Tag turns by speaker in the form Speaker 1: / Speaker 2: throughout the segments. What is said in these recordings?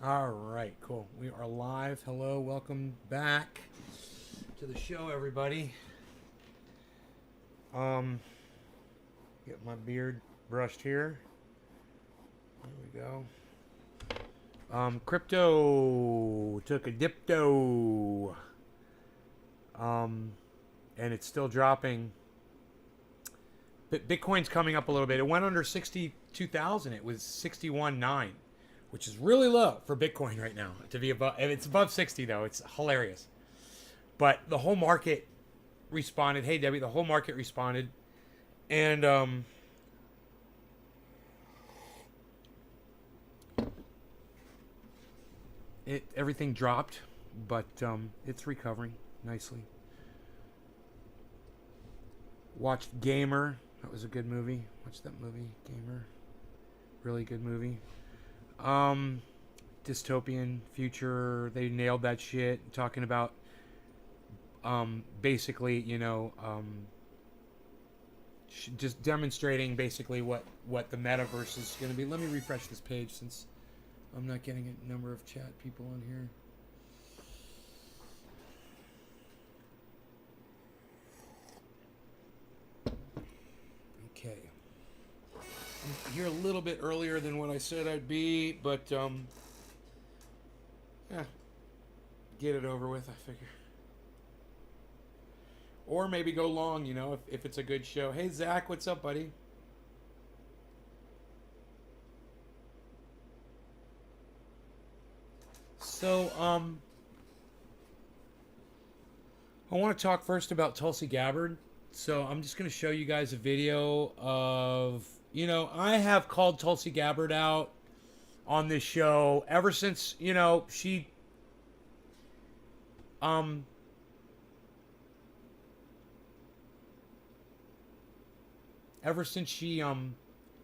Speaker 1: All right, cool. We are live. Hello, welcome back to the show, everybody. Get my beard brushed here. There we go. Crypto took a dipto. And it's still dropping. Bitcoin's coming up a little bit. It went under 62,000. It was 61.9, which is really low for Bitcoin right now. To be above, it's above 60 though. It's hilarious. But the whole market responded. Hey Debbie, the whole market responded, and everything dropped, but it's recovering nicely. Watched Gamer. That was a good movie. Watched that movie, Gamer. Really good movie. Dystopian future. They nailed that shit. Talking about basically, just demonstrating basically what the metaverse is going to be. Let me refresh this page since I'm not getting a number of chat people on here. Okay. I'm here a little bit earlier than what I said I'd be, but get it over with, I figure. Or maybe go long, if it's a good show. Hey Zach, what's up, buddy? So, I want to talk first about Tulsi Gabbard. So I'm just going to show you guys a video of, I have called Tulsi Gabbard out on this show ever since, she,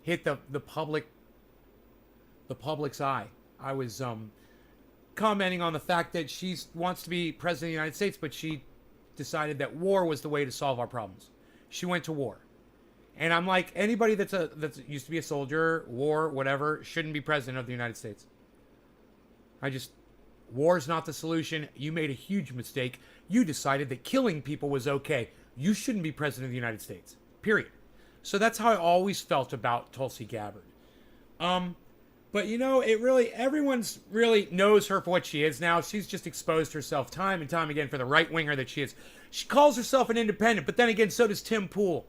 Speaker 1: hit the public's eye. I was, commenting on the fact that she wants to be president of the United States, but she decided that war was the way to solve our problems. She went to war. And I'm like, anybody that's used to be a soldier, war, whatever, shouldn't be president of the United States. War is not the solution. You made a huge mistake. You decided that killing people was okay. You shouldn't be president of the United States. Period. So that's how I always felt about Tulsi Gabbard. But everyone's really knows her for what she is now. She's just exposed herself time and time again for the right-winger that she is. She calls herself an independent, but then again, so does Tim Pool.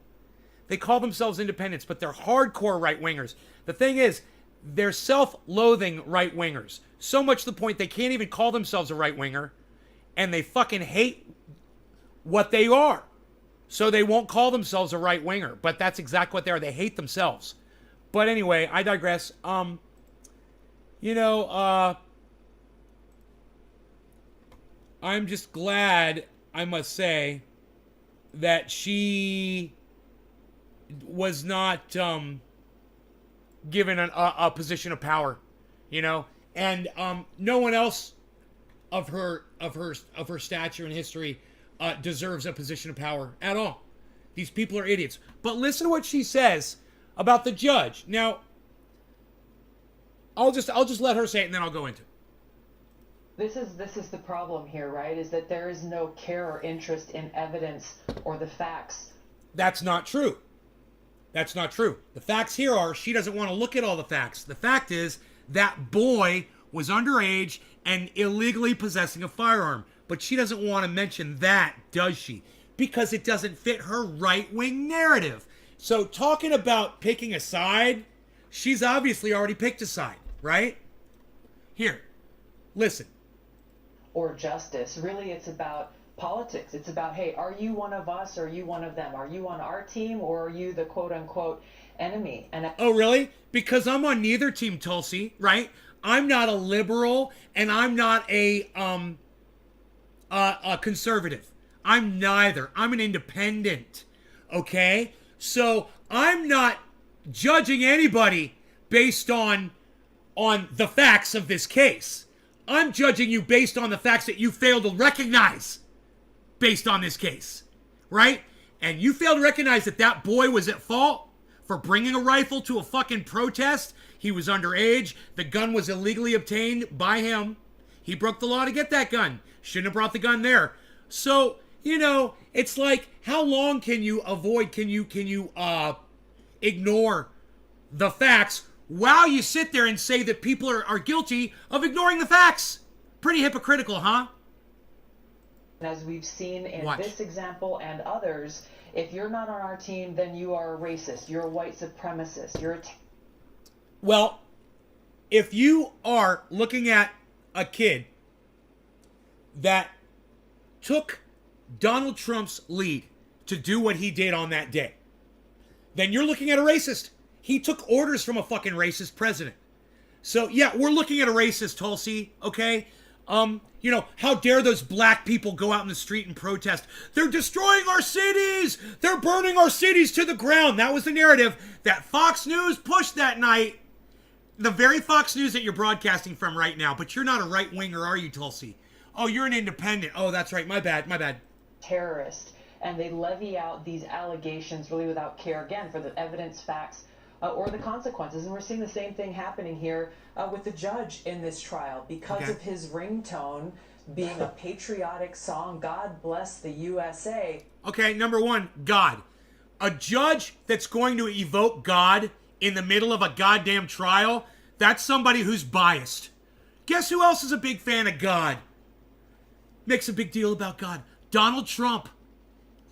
Speaker 1: They call themselves independents, but they're hardcore right-wingers. The thing is, they're self-loathing right-wingers. So much to the point they can't even call themselves a right-winger, and they fucking hate what they are. So they won't call themselves a right-winger, but that's exactly what they are. They hate themselves. But anyway, I digress. I'm just glad, I must say, that she was not given a position of power, and no one else of her stature and history deserves a position of power at all. These people are idiots. But listen to what she says about the judge. Now, I'll just let her say it and then I'll go into it.
Speaker 2: This is the problem here, right? Is that there is no care or interest in evidence or the facts.
Speaker 1: That's not true. That's not true. The facts here are she doesn't want to look at all the facts. The fact is that boy was underage and illegally possessing a firearm. But she doesn't want to mention that, does she? Because it doesn't fit her right-wing narrative. So talking about picking a side, she's obviously already picked a side, right? Here, listen.
Speaker 2: Or justice. Really, it's about politics. It's about, hey, are you one of us or are you one of them? Are you on our team or are you the quote-unquote enemy?
Speaker 1: Oh, really? Because I'm on neither team, Tulsi, right? I'm not a liberal and I'm not a conservative. I'm neither. I'm an independent, okay? So I'm not judging anybody based on the facts of this case. I'm judging you based on the facts that you fail to recognize based on this case, right? And you fail to recognize that boy was at fault for bringing a rifle to a fucking protest. He was underage. The gun was illegally obtained by him. He broke the law to get that gun. Shouldn't have brought the gun there. So, you know, it's like, how long can you ignore the facts while you sit there and say that people are guilty of ignoring the facts? Pretty hypocritical, huh?
Speaker 2: As we've seen in
Speaker 1: Watch.
Speaker 2: this example and others, if you're not on our team, then you are a racist. You're a white supremacist. You're a...
Speaker 1: Well, if you are looking at a kid that took Donald Trump's lead to do what he did on that day, then you're looking at a racist. He took orders from a fucking racist president. So, yeah, we're looking at a racist, Tulsi, okay? You know, how dare those black people go out in the street and protest? They're destroying our cities! They're burning our cities to the ground! That was the narrative that Fox News pushed that night. The very Fox News that you're broadcasting from right now. But you're not a right-winger, are you, Tulsi? Oh, you're an independent. Oh, that's right. My bad.
Speaker 2: terrorist, and they levy out these allegations really without care, again, for the evidence, facts, or the consequences. And we're seeing the same thing happening here with the judge in this trial because of his ringtone being a patriotic song, God Bless the USA.
Speaker 1: Okay, number one, God. A judge that's going to evoke God in the middle of a goddamn trial, that's somebody who's biased. Guess who else is a big fan of God? Makes a big deal about God. Donald Trump.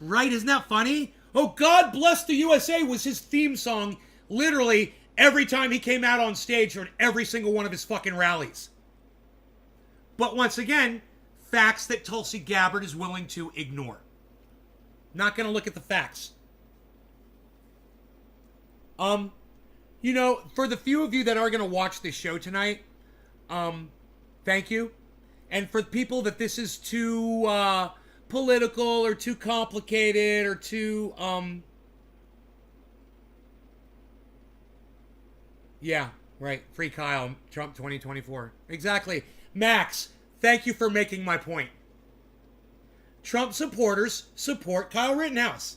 Speaker 1: Right? Isn't that funny? Oh, God Bless the USA was his theme song literally every time he came out on stage or at every single one of his fucking rallies. But once again, facts that Tulsi Gabbard is willing to ignore. Not going to look at the facts. You know, for the few of you that are going to watch this show tonight, thank you. And for people that this is too political or too complicated or too yeah, right, free Kyle, Trump 2024. Exactly. Max, thank you for making my point. Trump supporters support Kyle Rittenhouse.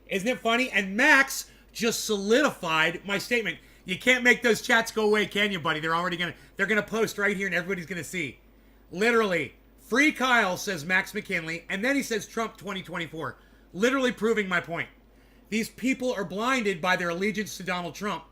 Speaker 1: Isn't it funny? And Max just solidified my statement. You can't make those chats go away, can you, buddy? They're gonna post right here and everybody's gonna see. Literally, free Kyle, says Max McKinley, and then he says Trump 2024. Literally proving my point. These people are blinded by their allegiance to Donald Trump.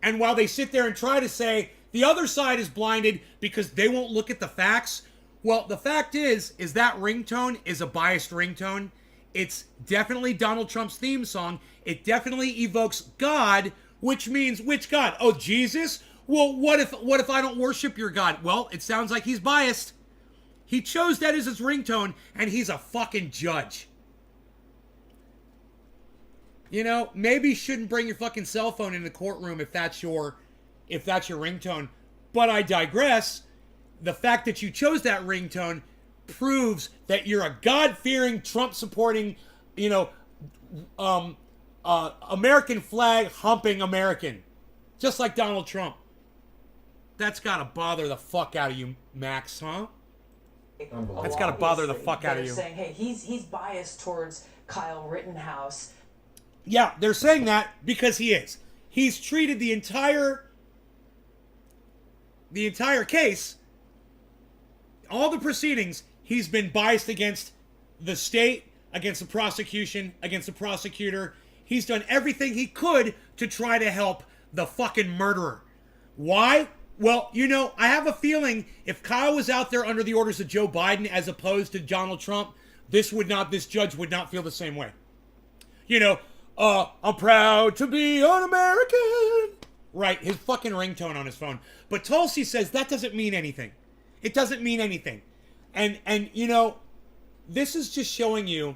Speaker 1: And while they sit there and try to say the other side is blinded because they won't look at the facts, well, the fact is that ringtone is a biased ringtone. It's definitely Donald Trump's theme song. It definitely evokes God, which means which God? Oh, Jesus? Well, what if I don't worship your God? Well, it sounds like he's biased. He chose that as his ringtone, and he's a fucking judge. You know, maybe you shouldn't bring your fucking cell phone in the courtroom if that's your ringtone. But I digress. The fact that you chose that ringtone proves that you're a God-fearing, Trump-supporting, you know, American flag humping American. Just like Donald Trump. That's gotta bother the fuck out of you, Max, huh? That's gotta bother the fuck out of you.
Speaker 2: They're saying, hey, he's biased towards Kyle Rittenhouse.
Speaker 1: Yeah, they're saying that because he is. He's treated the entire case, all the proceedings, he's been biased against the state, against the prosecution, against the prosecutor. He's done everything he could to try to help the fucking murderer. Why? Well, you know, I have a feeling if Kyle was out there under the orders of Joe Biden as opposed to Donald Trump, this judge would not feel the same way. You know, I'm proud to be an American. Right, his fucking ringtone on his phone. But Tulsi says that doesn't mean anything. It doesn't mean anything. And you know, this is just showing you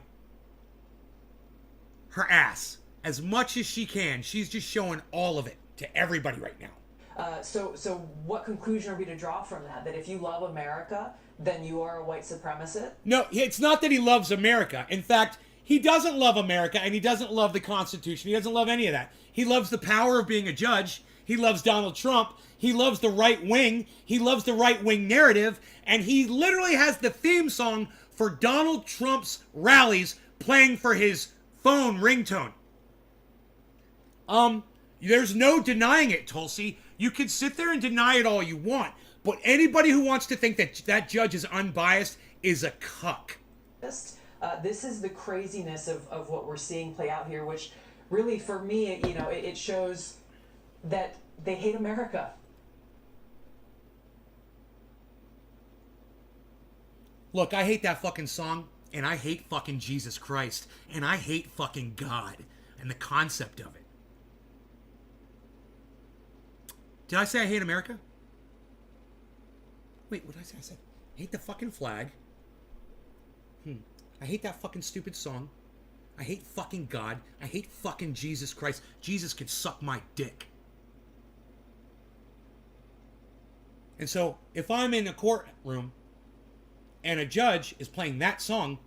Speaker 1: her ass. As much as she can, she's just showing all of it to everybody right now.
Speaker 2: So what conclusion are we to draw from that? That if you love America, then you are a white supremacist?
Speaker 1: No, it's not that he loves America. In fact, he doesn't love America, and he doesn't love the Constitution. He doesn't love any of that. He loves the power of being a judge. He loves Donald Trump. He loves the right wing. He loves the right wing narrative. And he literally has the theme song for Donald Trump's rallies playing for his phone ringtone. There's no denying it, Tulsi. You can sit there and deny it all you want, but anybody who wants to think that that judge is unbiased is a cuck.
Speaker 2: This is the craziness of what we're seeing play out here, which really, for me, it shows that they hate America.
Speaker 1: Look, I hate that fucking song, and I hate fucking Jesus Christ, and I hate fucking God and the concept of it. Did I say I hate America? Wait, what did I say? I said, hate the fucking flag. I hate that fucking stupid song. I hate fucking God. I hate fucking Jesus Christ. Jesus could suck my dick. And so, if I'm in a courtroom and a judge is playing that song,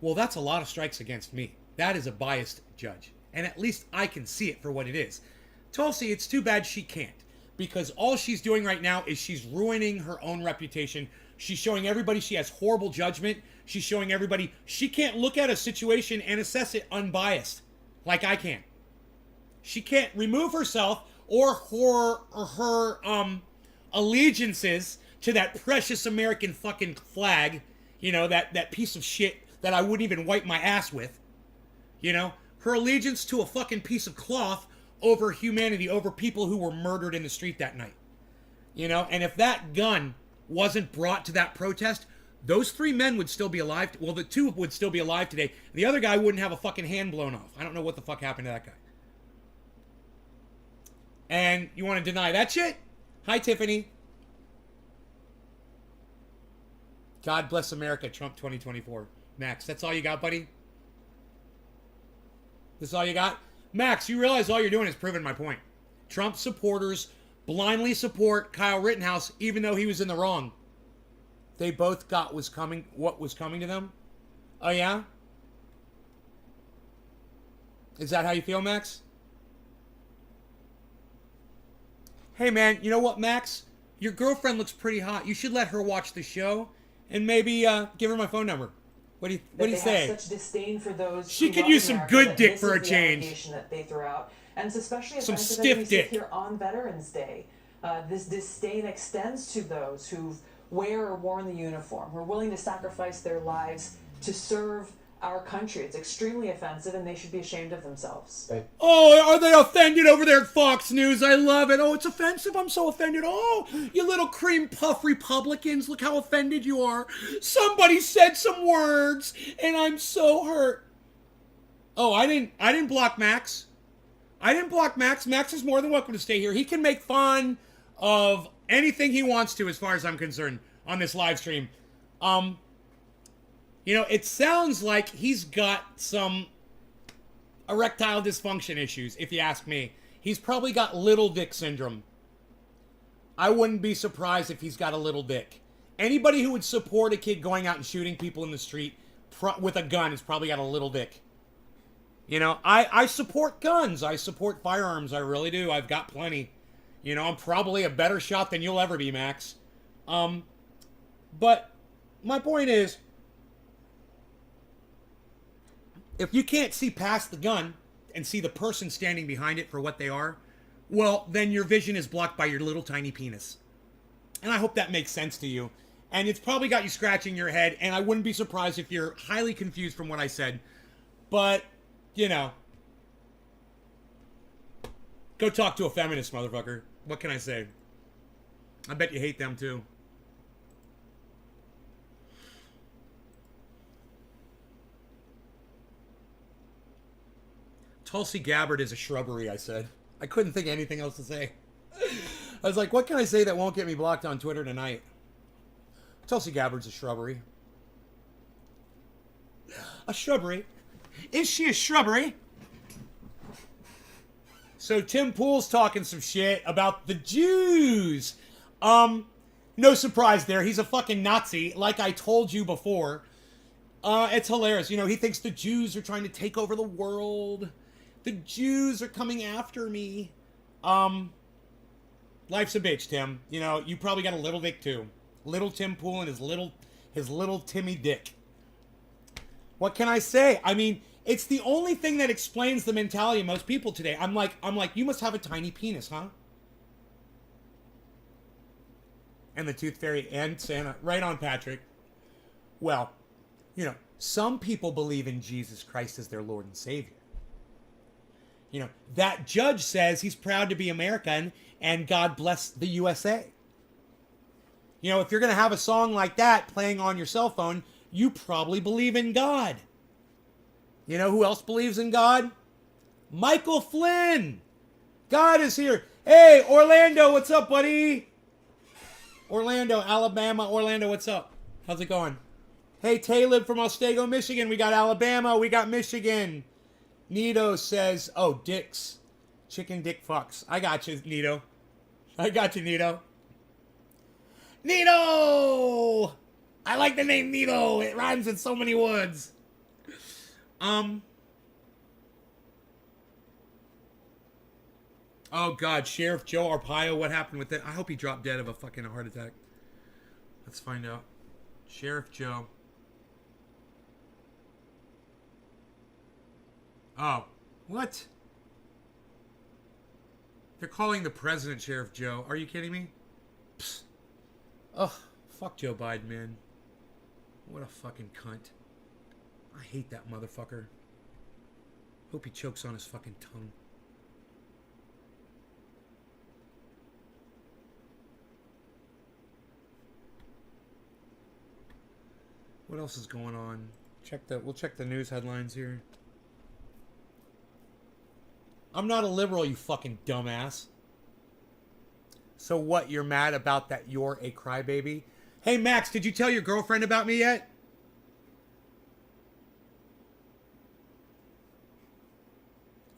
Speaker 1: well, that's a lot of strikes against me. That is a biased judge. And at least I can see it for what it is. Tulsi, it's too bad she can't. Because all she's doing right now is she's ruining her own reputation. She's showing everybody she has horrible judgment. She's showing everybody she can't look at a situation and assess it unbiased like I can. She can't remove herself or her allegiances to that precious American fucking flag, that piece of shit that I wouldn't even wipe my ass with. Her allegiance to a fucking piece of cloth over humanity, over people who were murdered in the street that night. And if that gun wasn't brought to that protest, those 3 men would still be alive. Well, the 2 would still be alive today. The other guy wouldn't have a fucking hand blown off. I don't know what the fuck happened to that guy. And you want to deny that shit? Hi, Tiffany. God bless America, Trump 2024. Max, that's all you got, buddy? This is all you got? Max, you realize all you're doing is proving my point. Trump supporters blindly support Kyle Rittenhouse even though he was in the wrong. They both got what was coming to them. Oh, yeah? Is that how you feel, Max? Hey, man, you know what, Max? Your girlfriend looks pretty hot. You should let her watch the show and maybe give her my phone number. What do you say?
Speaker 2: Have such disdain for those
Speaker 1: she could use some good dick for a change.
Speaker 2: That they throw out, and it's especially
Speaker 1: some
Speaker 2: offensive
Speaker 1: stiff
Speaker 2: as we
Speaker 1: dick
Speaker 2: sit here on Veterans Day. This disdain extends to those who wear or worn the uniform, who are willing to sacrifice their lives to serve our country. It's extremely offensive, and they should be ashamed of themselves.
Speaker 1: Oh, are they offended over there at Fox News? I love it. Oh, it's offensive. I'm so offended. Oh, you little cream puff Republicans. Look how offended you are. Somebody said some words, and I'm so hurt. Oh, I didn't block Max. I didn't block Max. Max is more than welcome to stay here. He can make fun of anything he wants to, as far as I'm concerned, on this live stream. It sounds like he's got some erectile dysfunction issues, if you ask me. He's probably got little dick syndrome. I wouldn't be surprised if he's got a little dick. Anybody who would support a kid going out and shooting people in the street with a gun has probably got a little dick. I support guns. I support firearms. I really do. I've got plenty. I'm probably a better shot than you'll ever be, Max. But my point is, if you can't see past the gun and see the person standing behind it for what they are, well, then your vision is blocked by your little tiny penis. And I hope that makes sense to you. And it's probably got you scratching your head, and I wouldn't be surprised if you're highly confused from what I said. But, go talk to a feminist, motherfucker. What can I say? I bet you hate them, too. Tulsi Gabbard is a shrubbery, I said. I couldn't think of anything else to say. I was like, what can I say that won't get me blocked on Twitter tonight? Tulsi Gabbard's a shrubbery. A shrubbery? Is she a shrubbery? So Tim Pool's talking some shit about the Jews. No surprise there. He's a fucking Nazi, like I told you before. It's hilarious. He thinks the Jews are trying to take over the world. The Jews are coming after me. Life's a bitch, Tim. You probably got a little dick too. Little Tim Pool and his little Timmy dick. What can I say? I mean, It's the only thing that explains the mentality of most people today. I'm like, you must have a tiny penis, huh? And the Tooth Fairy and Santa. Right on, Patrick. Well, you know, some people believe in Jesus Christ as their Lord and Savior. You know, that judge says he's proud to be American and God bless the USA. You know, if you're going to have a song like that playing on your cell phone, you probably believe in God. You know who else believes in God? Michael Flynn. God is here. Hey, Orlando, what's up, buddy? Orlando, Alabama. Orlando, what's up? How's it going? Hey, Talib from Otsego, Michigan. We got Alabama. We got Michigan. Nito says, oh, dicks. Chicken dick fucks. I got you, Nito. I got you, Nito. Nito! I like the name Nito. It rhymes in so many words. Oh, God. Sheriff Joe Arpaio, what happened with it? I hope he dropped dead of a fucking heart attack. Let's find out. Sheriff Joe. Oh, what? They're calling the president Sheriff Joe. Are you kidding me? Psst. Ugh, fuck Joe Biden, man. What a fucking cunt. I hate that motherfucker. Hope he chokes on his fucking tongue. What else is going on? We'll check the news headlines here. I'm not a liberal, you fucking dumbass. So what, you're mad about that you're a crybaby? Hey, Max, did you tell your girlfriend about me yet?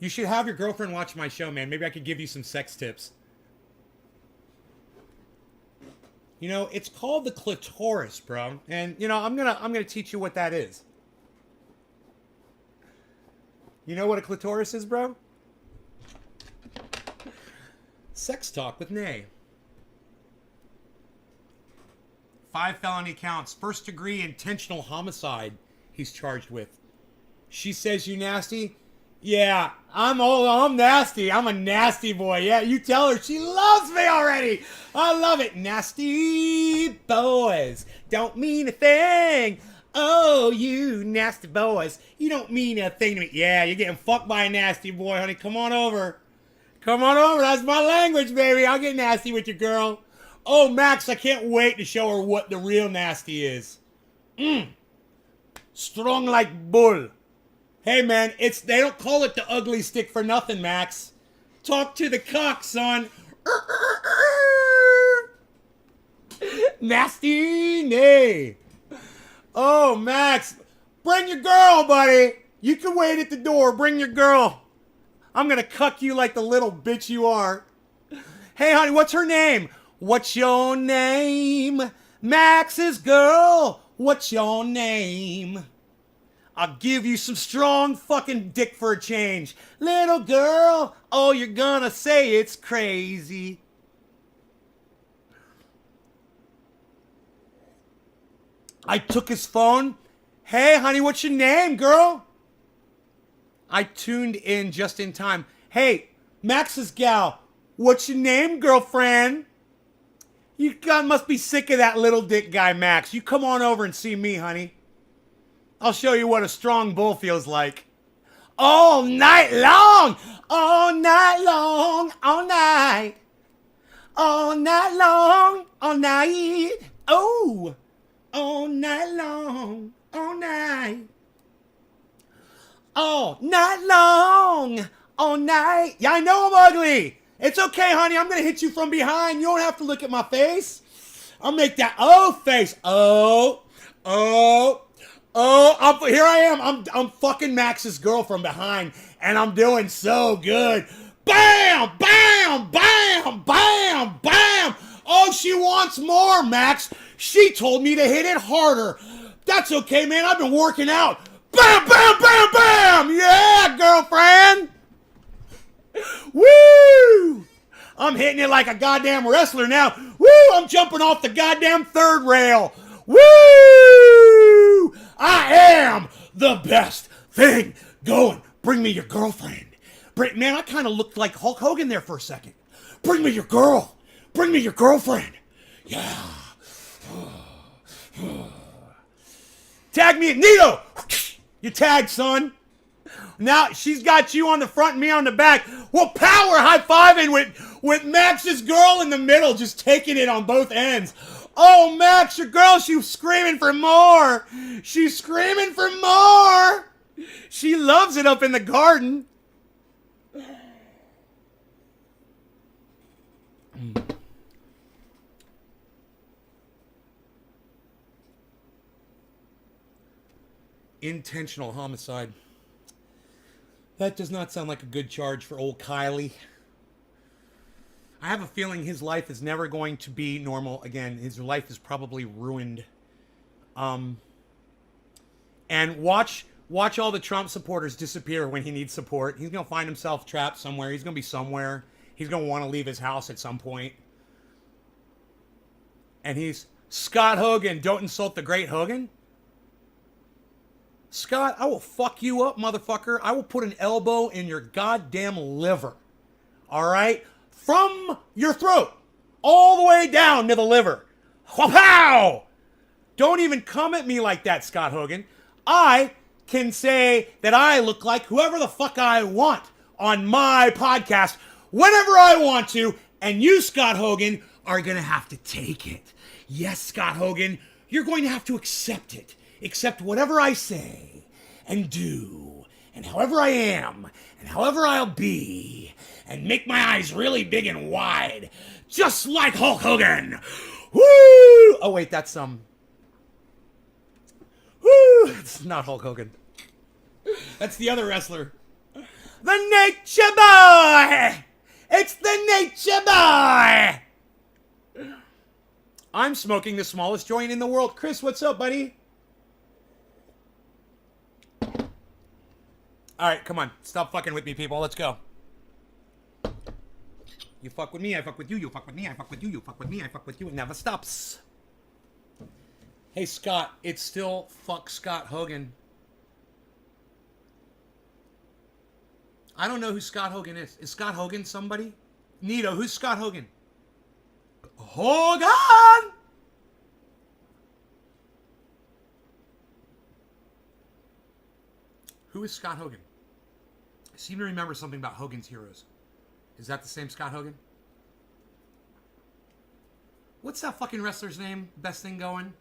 Speaker 1: You should have your girlfriend watch my show, man. Maybe I could give you some sex tips. You know, it's called the clitoris, bro. And, you know, I'm gonna teach you what that is. You know what a clitoris is, bro? Sex talk with Nay. 5 felony counts. First degree intentional homicide he's charged with. She says, you nasty? Yeah, I'm nasty. I'm a nasty boy. Yeah, you tell her she loves me already. I love it. Nasty boys don't mean a thing. Oh, you nasty boys. You don't mean a thing to me. Yeah, you're getting fucked by a nasty boy, honey. Come on over. Come on over. That's my language, baby. I'll get nasty with your girl. Oh, Max, I can't wait to show her what the real nasty is. Strong like bull. Hey, man, they don't call it the ugly stick for nothing, Max. Talk to the cock, son. Nasty nay. Oh, Max, bring your girl, buddy. You can wait at the door. Bring your girl. I'm going to cuck you like the little bitch you are. Hey, honey, what's her name? What's your name? Max's girl. What's your name? I'll give you some strong fucking dick for a change. Little girl, oh, you're gonna say it's crazy. I took his phone. Hey, honey, what's your name, girl? I tuned in just in time. Hey, Max's gal, what's your name, girlfriend? You must be sick of that little dick guy, Max. You come on over and see me, honey. I'll show you what a strong bull feels like. All night long! All night long! All night! All night long! All night! Oh! All night long! All night! All night long! All night! Yeah, I know I'm ugly! It's okay, honey. I'm gonna hit you from behind. You don't have to look at my face. I'll make that oh face. Oh! Oh! Oh, here I am. I'm fucking Max's girl from behind, and I'm doing so good. Bam! Bam! Bam! Bam! Bam! Oh, she wants more, Max. She told me to hit it harder. That's okay, man. I've been working out. Bam! Bam! Bam! Bam! Yeah, girlfriend! Woo! I'm hitting it like a goddamn wrestler now. Woo! I'm jumping off the goddamn third rail. Woo! I am the best thing Go and bring me your girlfriend. Man, I kind of looked like Hulk Hogan there for a second. Bring me your girl. Bring me your girlfriend. Yeah. Tag me at Nito. You tagged, son. Now she's got you on the front and me on the back. We'll power high-fiving with Max's girl in the middle, just taking it on both ends. Oh, Max, your girl, she's screaming for more. She's screaming for more. She loves it up in the garden. Intentional homicide. That does not sound like a good charge for old Kylie. I have a feeling his life is never going to be normal again. His life is probably ruined. And watch all the Trump supporters disappear when he needs support. He's going to find himself trapped somewhere. He's going to be somewhere. He's going to want to leave his house at some point. And he's Scott Hogan. Don't insult the great Hogan. Scott, I will fuck you up, motherfucker. I will put an elbow in your goddamn liver. All right? From your throat all the way down to the liver. Pow! Don't even come at me like that, Scott Hogan. I can say that I look like whoever the fuck I want on my podcast whenever I want to, and you, Scott Hogan, are going to have to take it. Yes, Scott Hogan, you're going to have to accept it. Accept whatever I say and do, and however I am, and however I'll be, and make my eyes really big and wide, just like Hulk Hogan. Woo! Oh wait, that's woo! It's not Hulk Hogan. That's the other wrestler. The Nature Boy! It's the Nature Boy! I'm smoking the smallest joint in the world. Chris, what's up, buddy? Alright, come on. Stop fucking with me, people. Let's go. You fuck with me, I fuck with you. You fuck with me, I fuck with you. You fuck with me, I fuck with you. It never stops. Hey, Scott. It's still fuck Scott Hogan. I don't know who Scott Hogan is. Is Scott Hogan somebody? Nito, who's Scott Hogan? Hogan! Who is Scott Hogan? I seem to remember something about Hogan's Heroes. Is that the same Scott Hogan? What's that fucking wrestler's name? Best thing going?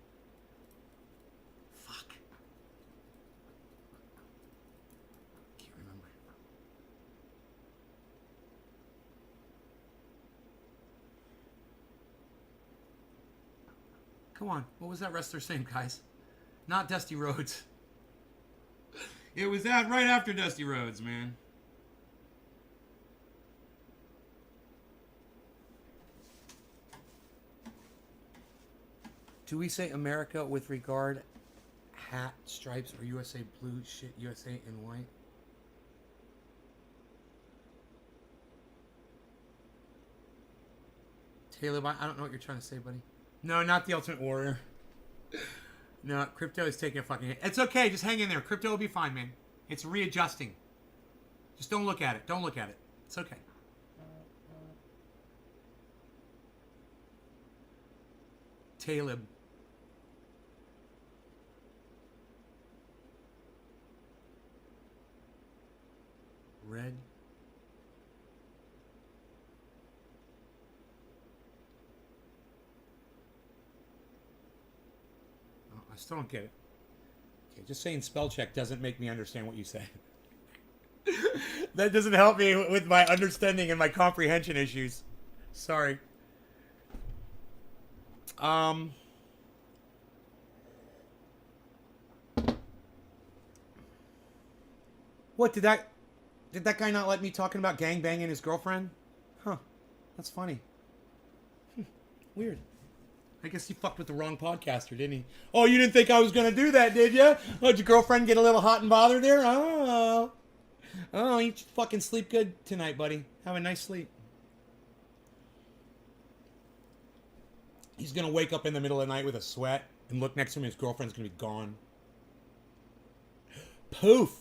Speaker 1: Fuck. Can't remember. Come on. What was that wrestler's name, guys? Not Dusty Rhodes. It was that right after Dusty Rhodes, man. Do we say America with regard, hat, stripes, or USA blue, shit, USA in white? Taylor, I don't know what you're trying to say, buddy. No, not the Ultimate Warrior. No, crypto is taking a fucking hit. It's okay, just hang in there. Crypto will be fine, man. It's readjusting. Just don't look at it. Don't look at it. It's okay. Talib. Red. Oh, I still don't get it. Okay, just saying spell check doesn't make me understand what you say. That doesn't help me with my understanding and my comprehension issues. Sorry. What did that guy not let me talking about gangbanging his girlfriend? Huh. That's funny. Weird. I guess he fucked with the wrong podcaster, didn't he? Oh, you didn't think I was gonna do that, did you? Oh, did your girlfriend get a little hot and bothered there? Oh. Oh, you fucking sleep good tonight, buddy. Have a nice sleep. He's gonna wake up in the middle of the night with a sweat and look next to him and his girlfriend's gonna be gone. Poof.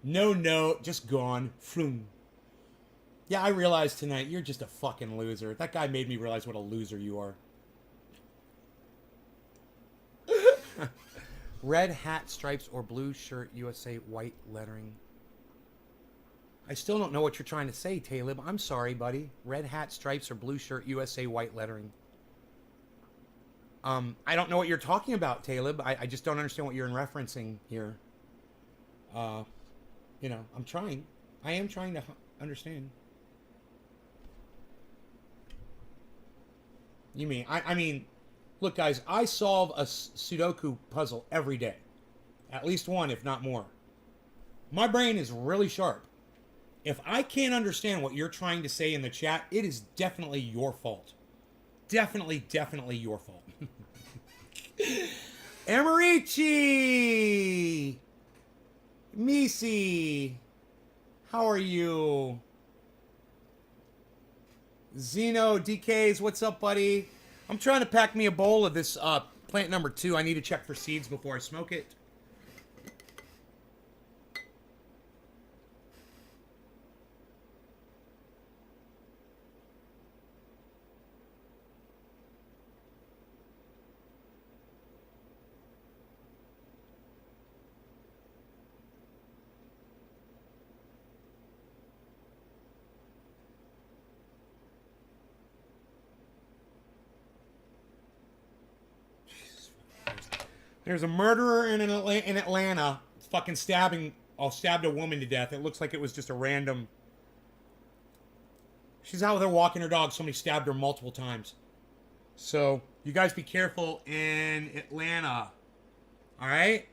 Speaker 1: No note, just gone. Floom. Yeah, I realized tonight you're just a fucking loser. That guy made me realize what a loser you are. Red hat, stripes, or blue shirt, USA, white lettering. I still don't know what you're trying to say, Talib. I'm sorry, buddy. Red hat, stripes, or blue shirt, USA, white lettering. I don't know what you're talking about, Talib. I just don't understand what you're referencing here. You know, I'm trying. I am trying to understand. You mean, I mean, look, guys, I solve a Sudoku puzzle every day. At least one, if not more. My brain is really sharp. If I can't understand what you're trying to say in the chat, it is definitely your fault. Definitely your fault. Emerici! Misi! How are you? Zeno, DKs, what's up, buddy? I'm trying to pack me a bowl of this plant number 2. I need to check for seeds before I smoke it. There's a murderer in Atlanta fucking stabbed a woman to death. It looks like it was just a random... She's out there walking her dog. Somebody stabbed her multiple times. So, you guys be careful in Atlanta. Alright?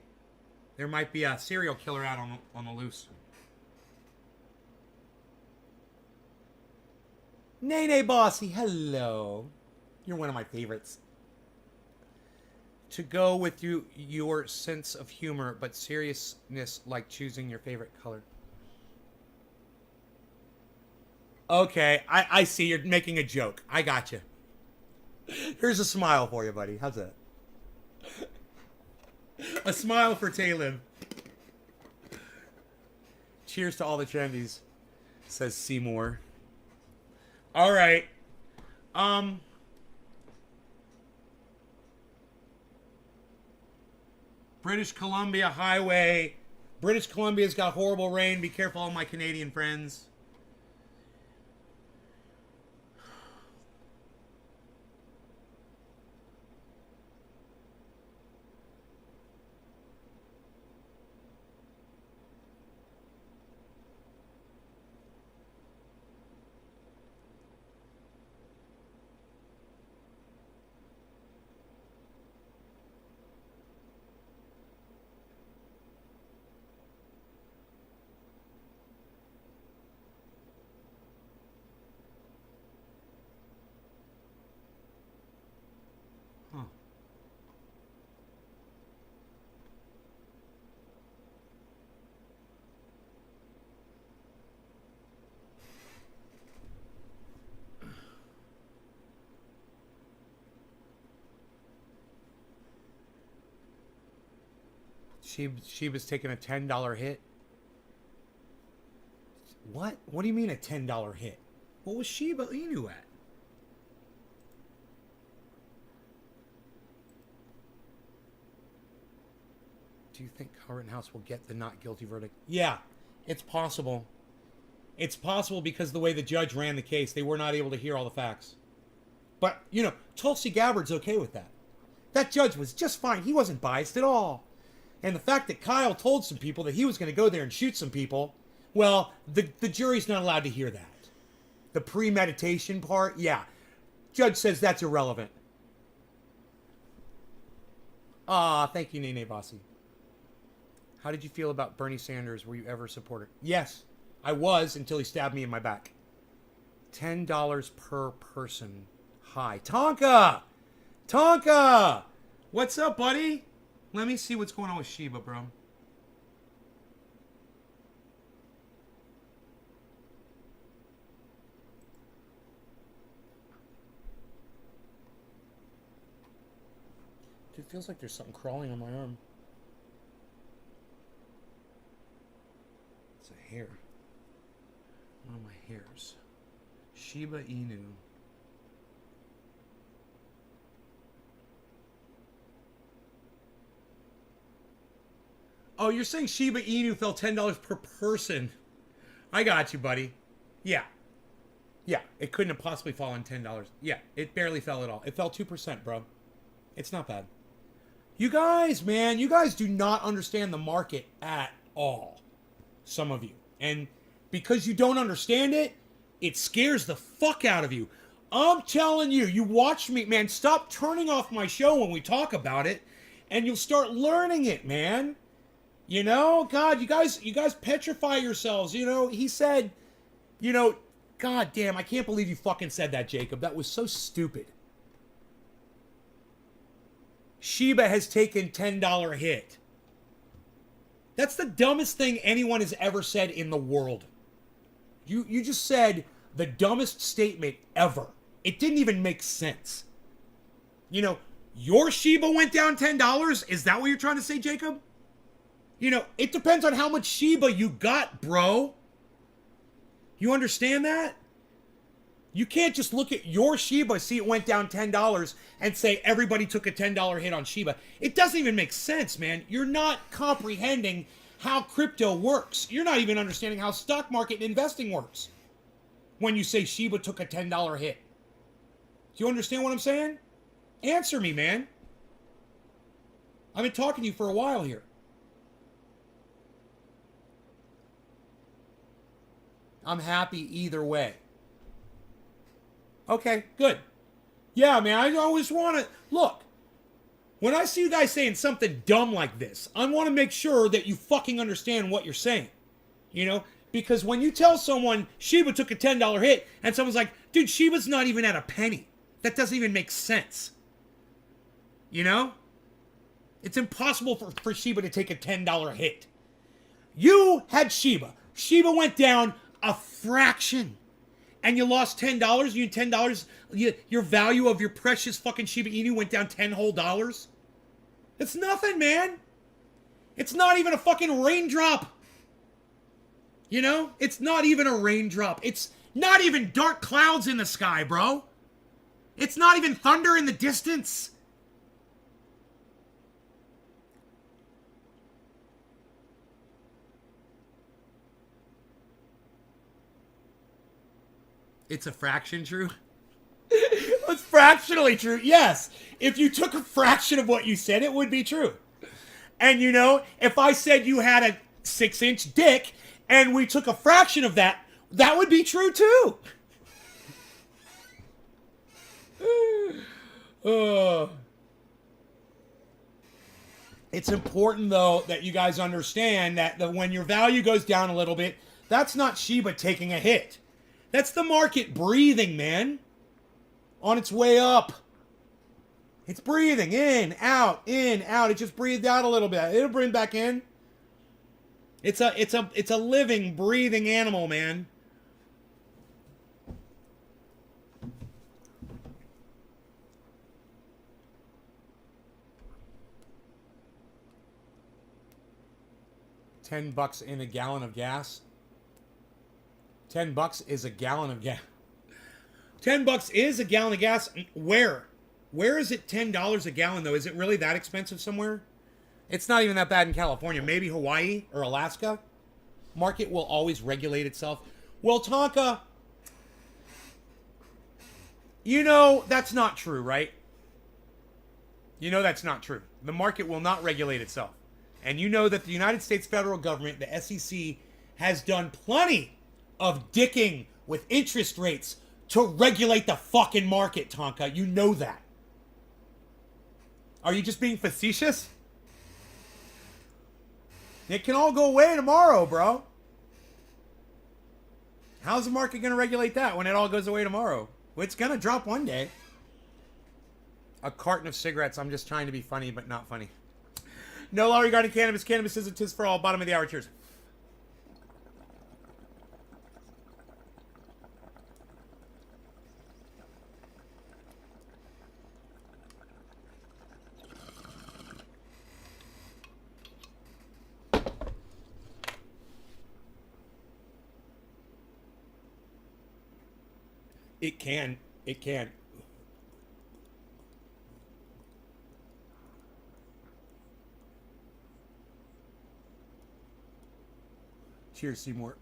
Speaker 1: There might be a serial killer out on the loose. Nene Bossy, hello. You're one of my favorites. To go with your sense of humor, but seriousness, like choosing your favorite color. Okay, I see. You're making a joke. I got you. Here's a smile for you, buddy. How's that? A smile for Talib. Cheers to all the trendies, says Seymour. All right. British Columbia Highway. British Columbia's got horrible rain. Be careful, all my Canadian friends. She was taking a $10 hit. What? What do you mean a $10 hit? What was Shiba Inu at? Do you think Rittenhouse will get the not guilty verdict? Yeah, it's possible. It's possible because the way the judge ran the case, they were not able to hear all the facts. But, you know, Tulsi Gabbard's okay with that. That judge was just fine. He wasn't biased at all. And the fact that Kyle told some people that he was going to go there and shoot some people, well, the jury's not allowed to hear that. The premeditation part, yeah. Judge says that's irrelevant. Thank you, Nene Bossy. How did you feel about Bernie Sanders? Were you ever a supporter? Yes, I was until he stabbed me in my back. $10 per person. Hi. Tonka! Tonka! What's up, buddy? Let me see what's going on with Shiba, bro. Dude, it feels like there's something crawling on my arm. hair. One of my hairs. Shiba Inu. Oh, you're saying Shiba Inu fell $10 per person. I got you, buddy. Yeah. Yeah, it couldn't have possibly fallen $10. Yeah, it barely fell at all. It fell 2%, bro. It's not bad. You guys, man, you guys do not understand the market at all. Some of you. And because you don't understand it, it scares the fuck out of you. I'm telling you, you watch me, man, stop turning off my show when we talk about it, and you'll start learning it, man. You know, God, you guys petrify yourselves. You know, he said, you know, God damn, I can't believe you fucking said that, Jacob. That was so stupid. Shiba has taken $10 hit. That's the dumbest thing anyone has ever said in the world. You just said the dumbest statement ever. It didn't even make sense. You know, your Shiba went down $10? Is that what you're trying to say, Jacob? You know, it depends on how much Shiba you got, bro. You understand that? You can't just look at your Shiba, see it went down $10, and say everybody took a $10 hit on Shiba. It doesn't even make sense, man. You're not comprehending how crypto works. You're not even understanding how stock market investing works when you say Shiba took a $10 hit. Do you understand what I'm saying? Answer me, man. I've been talking to you for a while here. I'm happy either way. Okay, good. Yeah, man, I always want to... Look, when I see you guys saying something dumb like this, I want to make sure that you fucking understand what you're saying. You know? Because when you tell someone Shiba took a $10 hit, and someone's like, dude, Shiba's not even at a penny. That doesn't even make sense. You know? It's impossible for Shiba to take a $10 hit. You had Shiba. Shiba went down a fraction. And you lost $10. You $10. Your value of your precious fucking Shiba Inu went down $10 whole. It's nothing, man. It's not even a fucking raindrop. You know? It's not even a raindrop. It's not even dark clouds in the sky, bro. It's not even thunder in the distance. It's a fraction true? It's fractionally true, yes. If you took a fraction of what you said, it would be true. And you know, if I said you had a 6-inch dick, and we took a fraction of that, that would be true too. It's important, though, that you guys understand that when your value goes down a little bit, that's not Shiba taking a hit. That's the market breathing, man. On its way up. It's breathing in, out, in, out. It just breathed out a little bit. It'll breathe back in. It's a living, breathing animal, man. $10 in a gallon of gas. $10 is a gallon of gas. $10 is a gallon of gas. Where? Where is it $10 a gallon, though? Is it really that expensive somewhere? It's not even that bad in California. Maybe Hawaii or Alaska. Market will always regulate itself. Well, Tonka, you know that's not true, right? You know that's not true. The market will not regulate itself. And you know that the United States federal government, the SEC, has done plenty of dicking with interest rates to regulate the fucking market, Tonka. You know that. Are you just being facetious? It can all go away tomorrow, bro. How's the market going to regulate that when it all goes away tomorrow? Well, it's going to drop one day. A carton of cigarettes. I'm just trying to be funny, but not funny. No law regarding cannabis. Cannabis is a tis for all. Bottom of the hour. Cheers. It can. It can. Cheers, Seymour.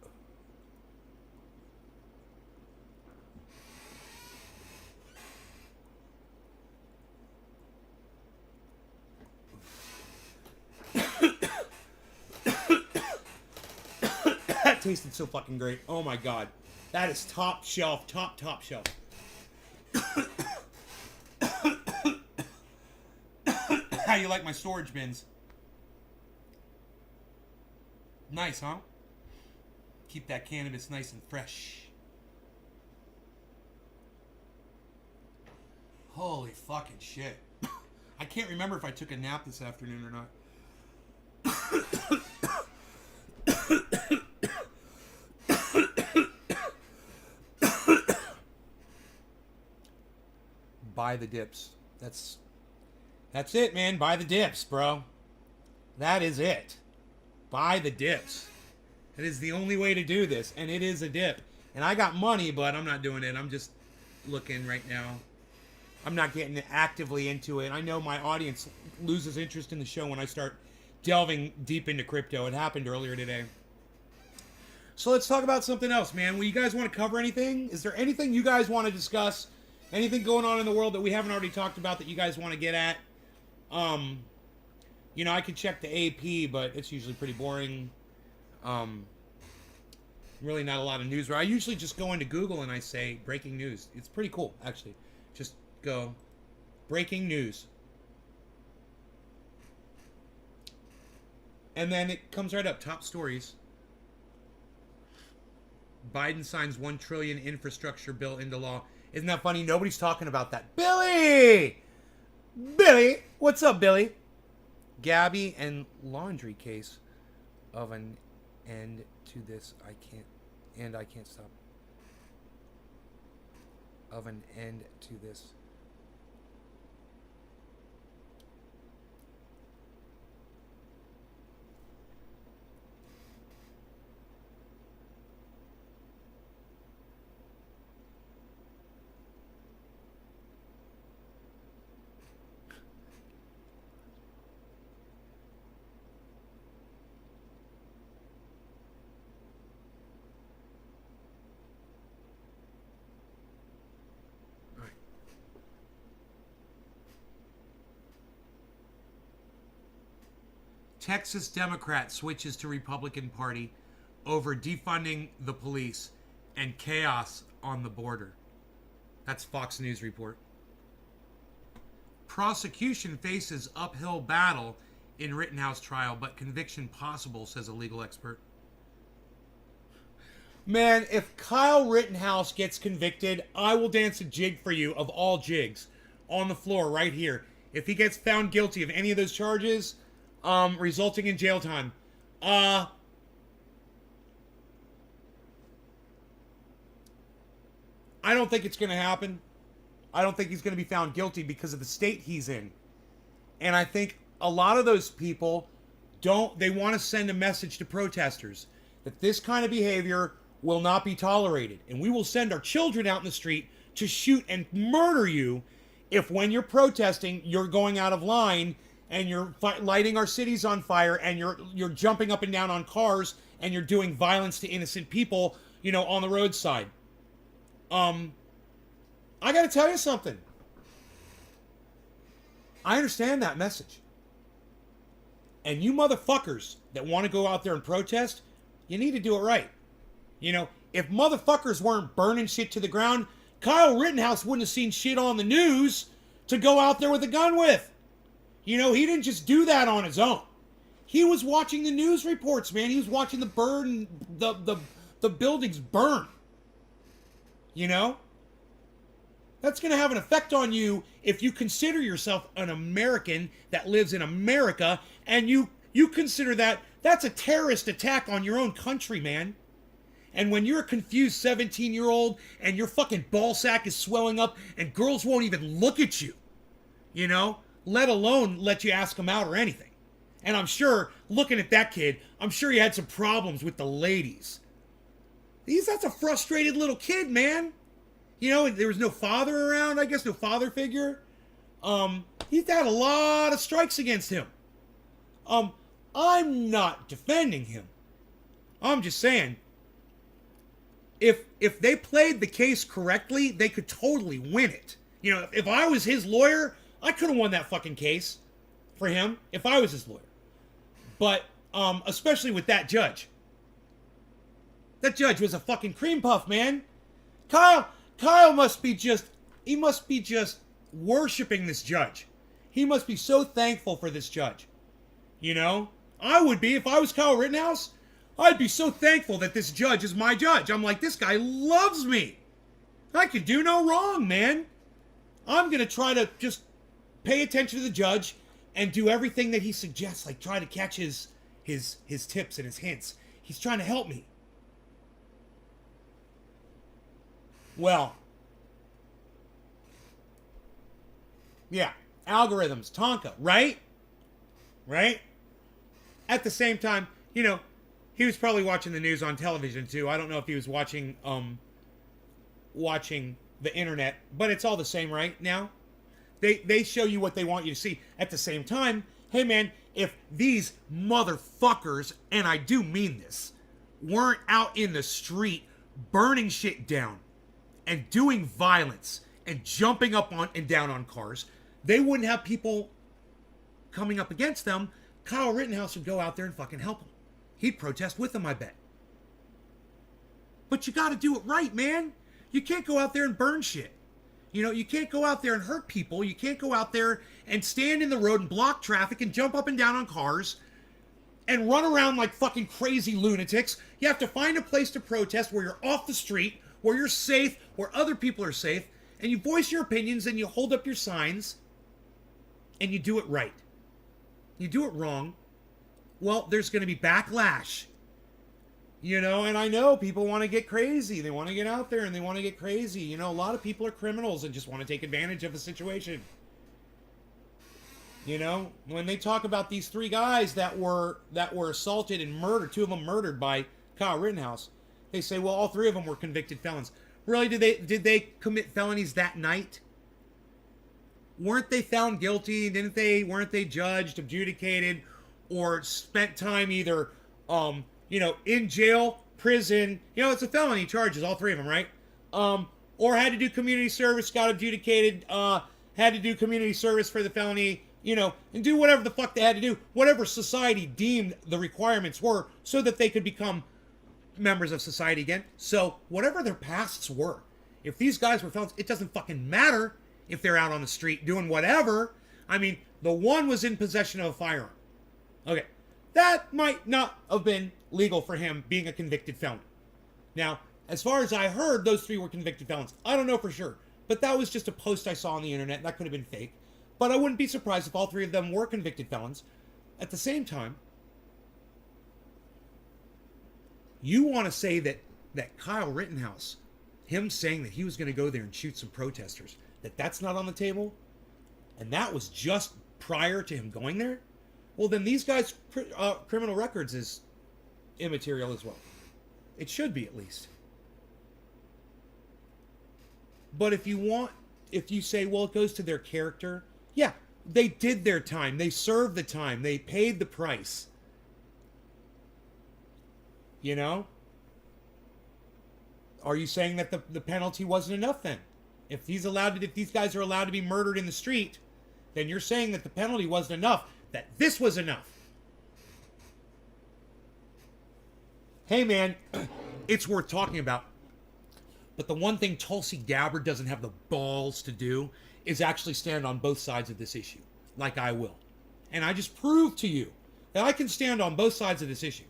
Speaker 1: That tasted so fucking great. Oh my god. That is top shelf. Top shelf. How you like my storage bins? Nice, huh? Keep that cannabis nice and fresh. Holy fucking shit. I can't remember if I took a nap this afternoon or not. Buy the dips. That's it, man. Buy the dips, bro. That is it. Buy the dips. It is the only way to do this, and it is a dip. And I got money, but I'm not doing it. I'm just looking right now. I'm not getting actively into it. I know my audience loses interest in the show when I start delving deep into crypto. It happened earlier today. So let's talk about something else, man. Well, you guys want to cover anything? Is there anything you guys want to discuss? Anything going on in the world that we haven't already talked about that you guys want to get at? You know, I could check the AP, but it's usually pretty boring. Really not a lot of news. I usually just go into Google and I say breaking news. It's pretty cool, actually. Just go breaking news. And then it comes right up, top stories. Biden signs $1 trillion infrastructure bill into law. Isn't that funny? Nobody's talking about that. Billy! Billy! What's up, Billy? Gabby and laundry case of an end to this. I can't stop. Of an end to this. Texas Democrat switches to Republican Party over defunding the police and chaos on the border. That's Fox News report. Prosecution faces uphill battle in Rittenhouse trial, but conviction possible, says a legal expert. Man, if Kyle Rittenhouse gets convicted, I will dance a jig for you of all jigs on the floor right here. If he gets found guilty of any of those charges, resulting in jail time, I don't think it's going to happen. I don't think he's going to be found guilty because of the state he's in. And I think a lot of those people they want to send a message to protesters that this kind of behavior will not be tolerated. And we will send our children out in the street to shoot and murder you if when you're protesting, you're going out of line and you're lighting our cities on fire and you're jumping up and down on cars and you're doing violence to innocent people, you know, on the roadside. I got to tell you something. I understand that message. And you motherfuckers that want to go out there and protest, you need to do it right. You know, if motherfuckers weren't burning shit to the ground, Kyle Rittenhouse wouldn't have seen shit on the news to go out there with a gun with. You know, he didn't just do that on his own. He was watching the news reports, man. He was watching the buildings burn. You know? That's going to have an effect on you if you consider yourself an American that lives in America and you consider that's a terrorist attack on your own country, man. And when you're a confused 17-year-old and your fucking ball sack is swelling up and girls won't even look at you, you know, let alone let you ask them out or anything. And I'm sure, looking at that kid, I'm sure he had some problems with the ladies. That's a frustrated little kid, man. You know, there was no father around, I guess, no father figure. He's had a lot of strikes against him. I'm not defending him. I'm just saying, if they played the case correctly, they could totally win it. You know, if I was his lawyer, I could have won that fucking case for him if I was his lawyer. But, especially with that judge. That judge was a fucking cream puff, man. Kyle must be just worshiping this judge. He must be so thankful for this judge. You know? I would be if I was Kyle Rittenhouse. I'd be so thankful that this judge is my judge. I'm like, this guy loves me. I could do no wrong, man. I'm going to try to just pay attention to the judge and do everything that he suggests. Like, try to catch his tips and his hints. He's trying to help me. Well, yeah, algorithms, Tonka, right? Right? At the same time, you know, he was probably watching the news on television too. I don't know if he was watching the internet, but it's all the same right now. They show you what they want you to see. At the same time, hey man, if these motherfuckers, and I do mean this, weren't out in the street burning shit down and doing violence and jumping up on and down on cars, they wouldn't have people coming up against them. Kyle Rittenhouse would go out there and fucking help them. He'd protest with them, I bet. But you gotta do it right, man. You can't go out there and burn shit. You know, you can't go out there and hurt people. You can't go out there and stand in the road and block traffic and jump up and down on cars and run around like fucking crazy lunatics. You have to find a place to protest where you're off the street, where you're safe, where other people are safe, and you voice your opinions and you hold up your signs and you do it right. You do it wrong, well, there's going to be backlash. You know, and I know people want to get crazy. They want to get out there and they want to get crazy. You know, a lot of people are criminals and just want to take advantage of the situation. You know, when they talk about these three guys that were assaulted and murdered, two of them murdered by Kyle Rittenhouse, they say, well, all three of them were convicted felons. Really, did they commit felonies that night? Weren't they found guilty? Weren't they judged, adjudicated, or spent time either you know, in jail, prison, you know, it's a felony charges, all three of them, right? Or had to do community service, got adjudicated, had to do community service for the felony, you know, and do whatever the fuck they had to do, whatever society deemed the requirements were, so that they could become members of society again. So, whatever their pasts were, if these guys were felons, it doesn't fucking matter if they're out on the street doing whatever. I mean, the one was in possession of a firearm. Okay. That might not have been legal for him being a convicted felon. Now, as far as I heard, those three were convicted felons. I don't know for sure. But that was just a post I saw on the internet. That could have been fake. But I wouldn't be surprised if all three of them were convicted felons. At the same time, you want to say that Kyle Rittenhouse, him saying that he was going to go there and shoot some protesters, that's not on the table? And that was just prior to him going there? Well, then these guys' criminal records is immaterial as well. It should be, at least. But if you say, well, it goes to their character, yeah, they did their time. They served the time. They paid the price. You know? Are you saying that the penalty wasn't enough then? If these guys are allowed to be murdered in the street, then you're saying that the penalty wasn't enough. That this was enough. Hey man, it's worth talking about. But the one thing Tulsi Gabbard doesn't have the balls to do is actually stand on both sides of this issue, like I will. And I just proved to you that I can stand on both sides of this issue.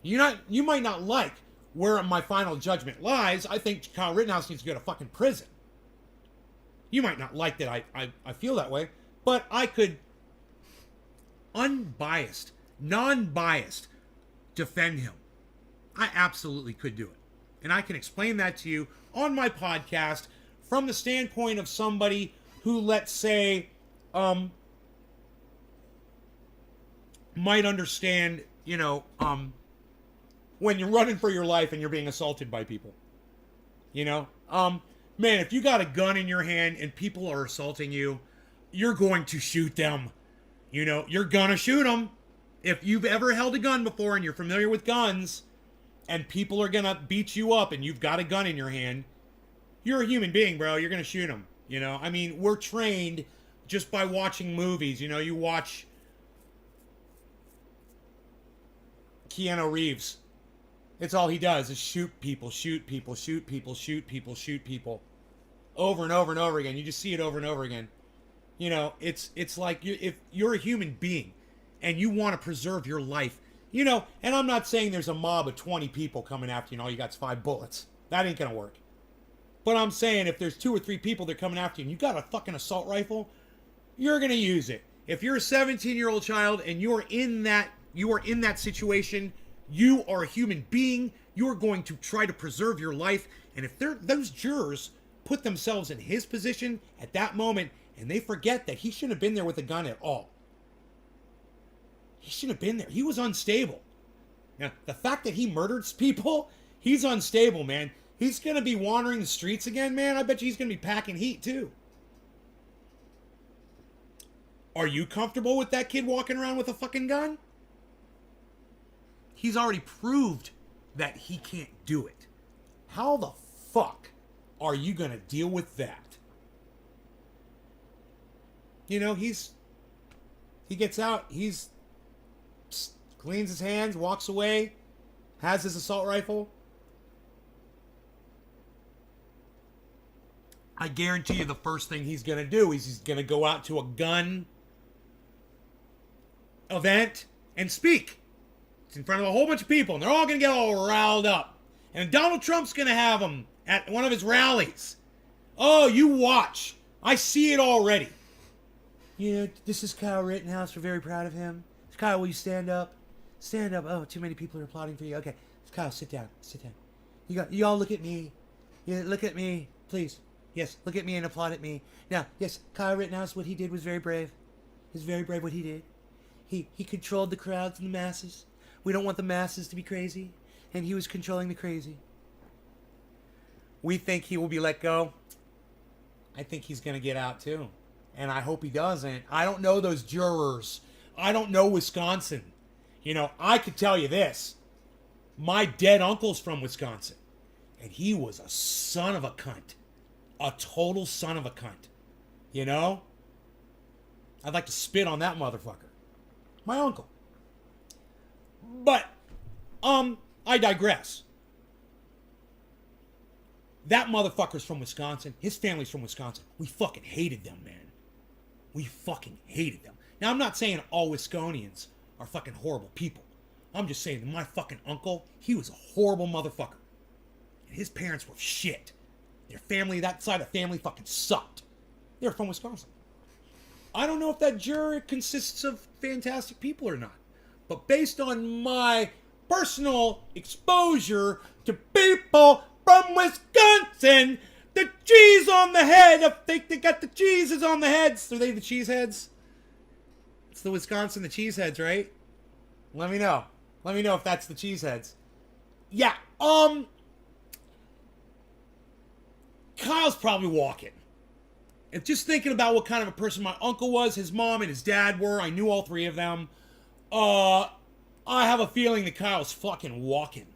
Speaker 1: You might not like where my final judgment lies. I think Kyle Rittenhouse needs to go to fucking prison. You might not like that I feel that way, but I could unbiased, non-biased, defend him. I absolutely could do it. And I can explain that to you on my podcast from the standpoint of somebody who, let's say, might understand, you know, when you're running for your life and you're being assaulted by people. You know, man, if you got a gun in your hand and people are assaulting you, you're going to shoot them. You know, you're gonna shoot them. If you've ever held a gun before and you're familiar with guns, and people are gonna beat you up and you've got a gun in your hand, you're a human being, bro. You're gonna shoot them. You know, I mean, we're trained just by watching movies. You know, you watch Keanu Reeves. It's all he does is shoot people, shoot people, shoot people, shoot people, shoot people. Over and over and over again. You just see it over and over again. You know, it's like if you're a human being and you want to preserve your life, you know, and I'm not saying there's a mob of 20 people coming after you and all you got's 5 bullets. That ain't going to work. But I'm saying if there's 2 or 3 people that are coming after you and you got a fucking assault rifle, you're going to use it. If you're a 17-year-old child and you are in that situation, you are a human being. You are going to try to preserve your life. And if those jurors put themselves in his position at that moment and they forget that he shouldn't have been there with a gun at all. He shouldn't have been there. He was unstable. Now, the fact that he murdered people, he's unstable, man. He's going to be wandering the streets again, man. I bet you he's going to be packing heat, too. Are you comfortable with that kid walking around with a fucking gun? He's already proved that he can't do it. How the fuck are you going to deal with that? You know, he gets out, cleans his hands, walks away, has his assault rifle. I guarantee you the first thing he's going to do is he's going to go out to a gun event and speak. It's in front of a whole bunch of people, and they're all going to get all riled up. And Donald Trump's going to have him at one of his rallies. Oh, you watch. I see it already. You know, this is Kyle Rittenhouse. We're very proud of him. Kyle, will you stand up? Stand up. Oh, too many people are applauding for you. Okay. Kyle, sit down. Sit down. You all look at me. Yeah, look at me. Please. Yes, look at me and applaud at me. Now, yes, Kyle Rittenhouse, what he did was very brave. It was very brave what he did. He controlled the crowds and the masses. We don't want the masses to be crazy. And he was controlling the crazy. We think he will be let go. I think he's going to get out too. And I hope he doesn't. I don't know those jurors. I don't know Wisconsin. You know, I could tell you this. My dead uncle's from Wisconsin. And he was a son of a cunt. A total son of a cunt. You know? I'd like to spit on that motherfucker. My uncle. But, I digress. That motherfucker's from Wisconsin. His family's from Wisconsin. We fucking hated them, man. We fucking hated them. Now, I'm not saying all Wisconians are fucking horrible people. I'm just saying that my fucking uncle, he was a horrible motherfucker. And his parents were shit. Their family, that side of the family fucking sucked. They're from Wisconsin. I don't know if that jury consists of fantastic people or not. But based on my personal exposure to people from Wisconsin, the cheese on the head. I think they got the cheeses on the heads. Are they the cheeseheads? It's the Wisconsin, the cheeseheads, right? Let me know. Let me know if that's the cheeseheads. Yeah, Kyle's probably walking. And just thinking about what kind of a person my uncle was, his mom and his dad were, I knew all 3 of them. I have a feeling that Kyle's fucking walking.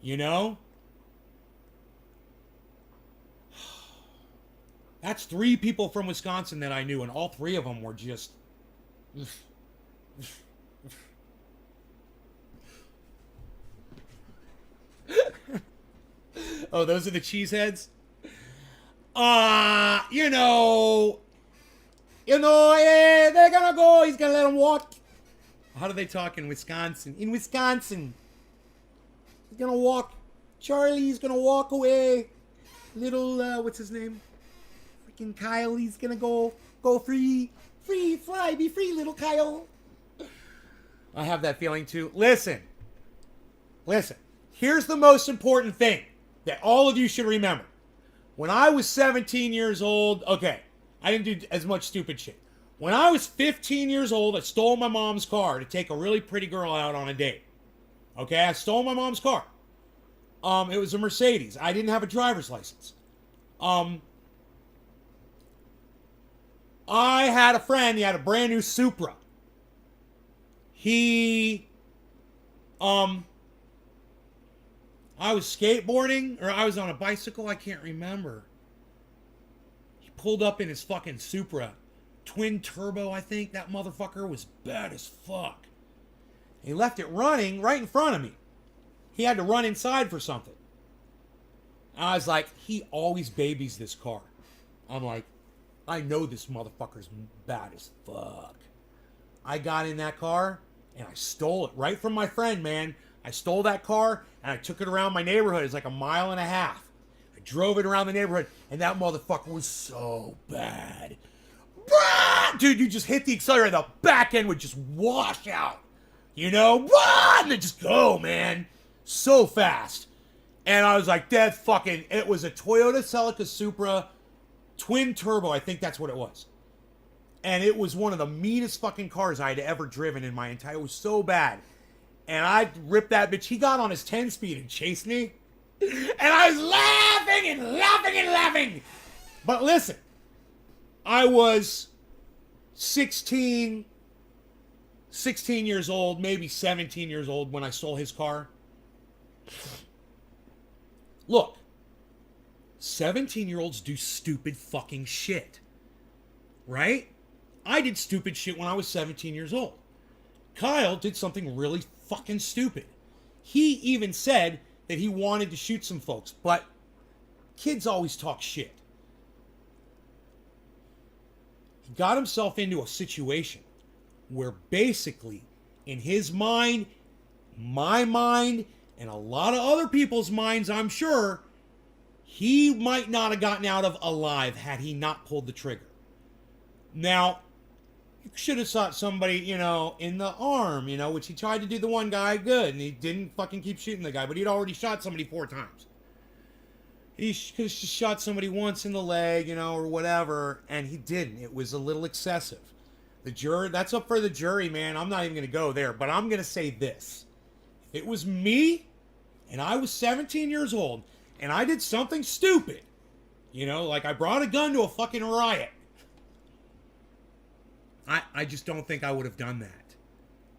Speaker 1: You know? That's 3 people from Wisconsin that I knew, and all 3 of them were just... Oh, those are the cheeseheads? They're gonna go, he's gonna let them walk. How do they talk in Wisconsin? In Wisconsin. He's gonna walk. Charlie's gonna walk away. Little, what's his name? Freaking Kyle, he's gonna go free. Free, fly, be free, little Kyle. I have that feeling too. Listen. Here's the most important thing that all of you should remember. When I was 17 years old, okay, I didn't do as much stupid shit. When I was 15 years old, I stole my mom's car to take a really pretty girl out on a date. Okay, I stole my mom's car. It was a Mercedes. I didn't have a driver's license. I had a friend, he had a brand new Supra. I was skateboarding, or I was on a bicycle, I can't remember. He pulled up in his fucking Supra. Twin turbo, I think. That motherfucker was bad as fuck. He left it running right in front of me. He had to run inside for something. I was like, he always babies this car. I'm like, I know this motherfucker's bad as fuck. I got in that car and I stole it right from my friend, man. I stole that car and I took it around my neighborhood. It's like 1.5 miles. I drove it around the neighborhood and that motherfucker was so bad. Dude, you just hit the accelerator, the back end would just wash out. You know? And then just go, man. So fast. And I was like, that fucking, it was a Toyota Celica Supra twin turbo. I think that's what it was. And it was one of the meanest fucking cars I had ever driven in my entire, it was so bad. And I ripped that bitch. He got on his 10-speed and chased me. And I was laughing and laughing and laughing. But listen, I was 16 years old, maybe 17 years old when I stole his car. Look, 17-year-olds do stupid fucking shit. Right? I did stupid shit when I was 17 years old. Kyle did something really fucking stupid. He even said that he wanted to shoot some folks, but kids always talk shit. He got himself into a situation where basically, in his mind, my mind, and a lot of other people's minds, I'm sure, he might not have gotten out of alive had he not pulled the trigger. Now, you should have shot somebody, you know, in the arm, you know, which he tried to do the one guy good, and he didn't fucking keep shooting the guy, but he'd already shot somebody 4 times. He could have just shot somebody once in the leg, you know, or whatever, and he didn't. It was a little excessive. The jury, that's up for the jury, man. I'm not even going to go there, but I'm going to say this. If it was me, and I was 17 years old, and I did something stupid, you know, like I brought a gun to a fucking riot, I just don't think I would have done that.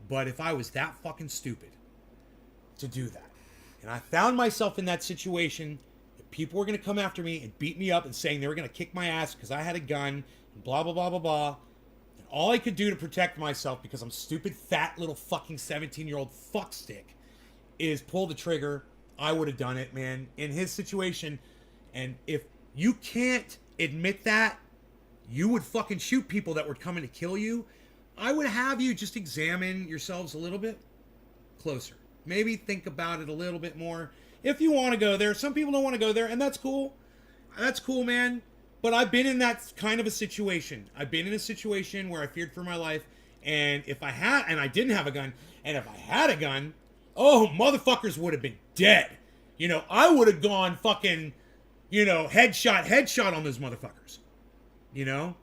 Speaker 1: But if I was that fucking stupid to do that, and I found myself in that situation, that people were going to come after me and beat me up and saying they were going to kick my ass because I had a gun, and blah, blah, blah, blah, blah. And all I could do to protect myself, because I'm stupid, fat, little fucking 17-year-old fuckstick, is pull the trigger. I would have done it, man, in his situation. And if you can't admit that, you would fucking shoot people that were coming to kill you, I would have you just examine yourselves a little bit closer. Maybe think about it a little bit more. If you want to go there, some people don't want to go there, and that's cool. That's cool, man. But I've been in that kind of a situation. I've been in a situation where I feared for my life, and if I had, and I didn't have a gun, and if I had a gun, oh, motherfuckers would have been dead. You know, I would have gone fucking, you know, headshot on those motherfuckers. You know?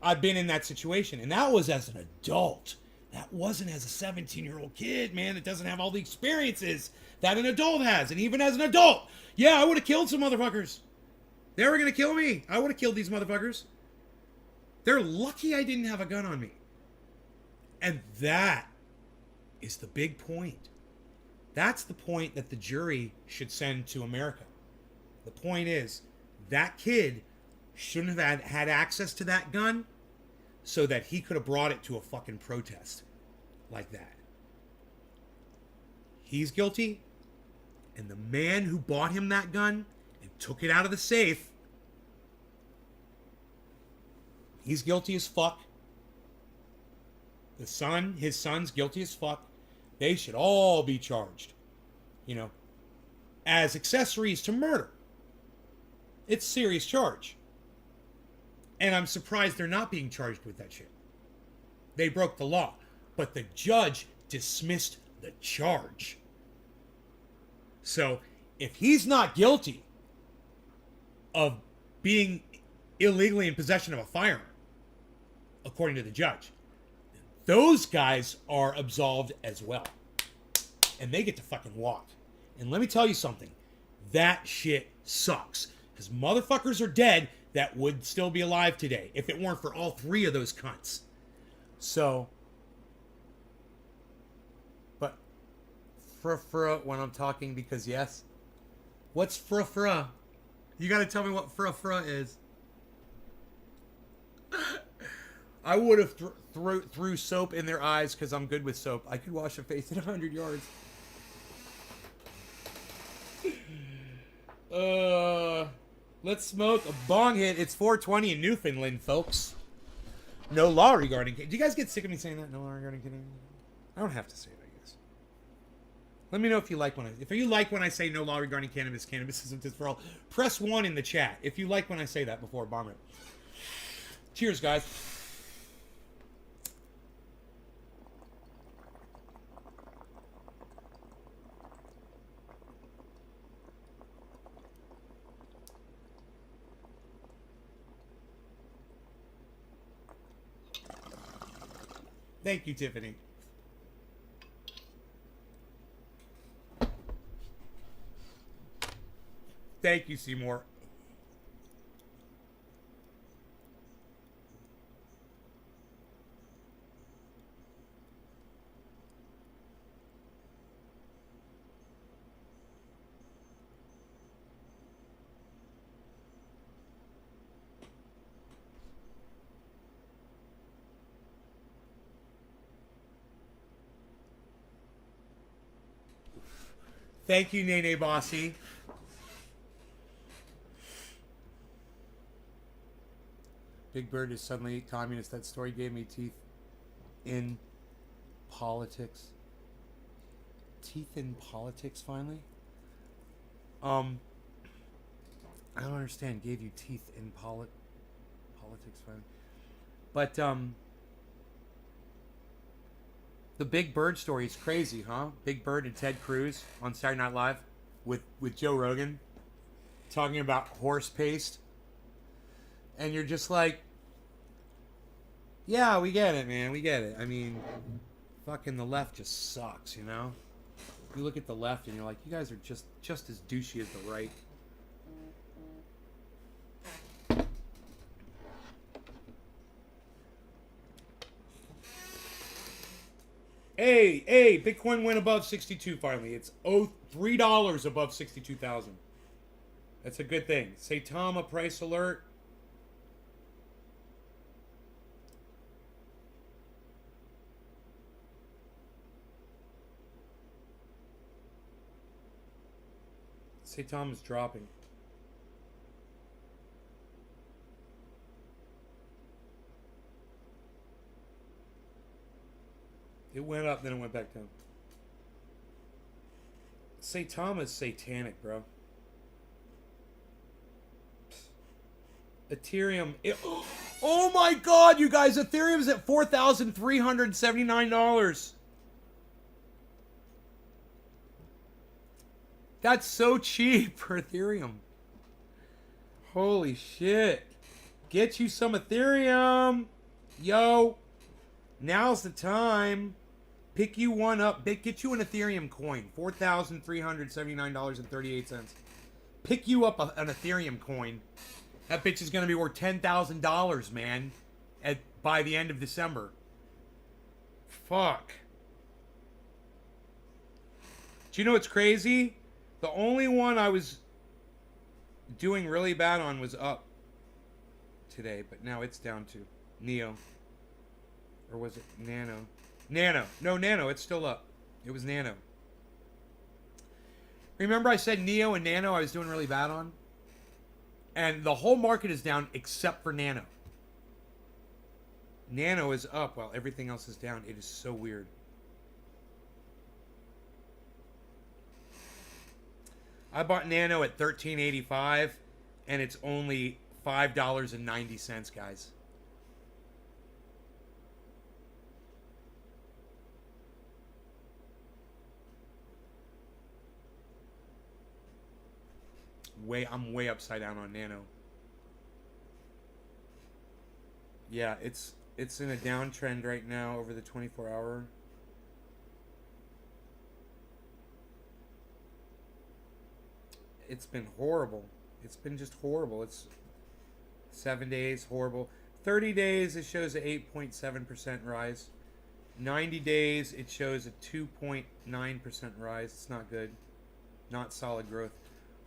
Speaker 1: I've been in that situation, and that was as an adult. That wasn't as a 17-year-old kid, man, that doesn't have all the experiences that an adult has. And even as an adult, yeah, I would have killed some motherfuckers. They were going to kill me. I would have killed these motherfuckers. They're lucky I didn't have a gun on me. And that is the big point. That's the point that the jury should send to America. The point is, that kid shouldn't have had access to that gun so that he could have brought it to a fucking protest like that. He's guilty, and the man who bought him that gun and took it out of the safe, he's guilty as fuck. His son's guilty as fuck. They should all be charged, you know, as accessories to murder. It's a serious charge. And I'm surprised they're not being charged with that shit. They broke the law. But the judge dismissed the charge. So, if he's not guilty of being illegally in possession of a firearm, according to the judge, those guys are absolved as well. and they get to fucking walk. And let me tell you something. That shit sucks. Because motherfuckers are dead that would still be alive today if it weren't for all three of those cunts. So, but frufra when I'm talking, because yes. What's frufra? You gotta tell me what frufra is. I would have threw soap in their eyes because I'm good with soap. I could wash a face at 100 yards. Let's smoke a bong hit. It's 4:20 in Newfoundland, folks. No law regarding... Do you guys get sick of me saying that? No law regarding kidding? I don't have to say it, I guess. Let me know if you like when I say no law regarding cannabis. Cannabis isn't just for all. Press 1 in the chat if you like when I say that before bomb it. Cheers, guys. Thank you, Tiffany. Thank you, Seymour. Thank you, Nene Bossy. Big Bird is suddenly communist. That story gave me teeth in politics. Teeth in politics, finally? I don't understand. Gave you teeth in politics, finally. But, the Big Bird story is crazy, huh? Big Bird and Ted Cruz on Saturday Night Live with Joe Rogan talking about horse paste. And you're just like, yeah, we get it, man. We get it. I mean, fucking the left just sucks, you know? You look at the left and you're like, you guys are just as douchey as the right. Hey, Bitcoin went above 62 finally. It's $3 above 62,000. That's a good thing. Saitama price alert. Saitama's dropping. It went up, then it went back down. Saitama's satanic, bro. Ethereum. Oh my god, you guys! Ethereum's at $4,379. That's so cheap for Ethereum. Holy shit. Get you some Ethereum. Yo. Now's the time. Pick you one up. Get you an Ethereum coin. $4,379.38. Pick you up an Ethereum coin. That bitch is going to be worth $10,000, man. By the end of December. Fuck. Do you know what's crazy? The only one I was doing really bad on was up today. But now it's down to Neo. Or was it Nano? Nano. No, Nano. It's still up. It was Nano. Remember I said Neo and Nano I was doing really bad on? And the whole market is down except for Nano. Nano is up while everything else is down. It is so weird. I bought Nano at $13.85 and it's only $5.90, guys. I'm way upside down on Nano. Yeah, it's in a downtrend right now over the 24-hour. it's been horrible. It's been just horrible. It's 7 days, horrible. 30 days, it shows a 8.7% rise. 90 days, it shows a 2.9% rise. It's not good. Not solid growth.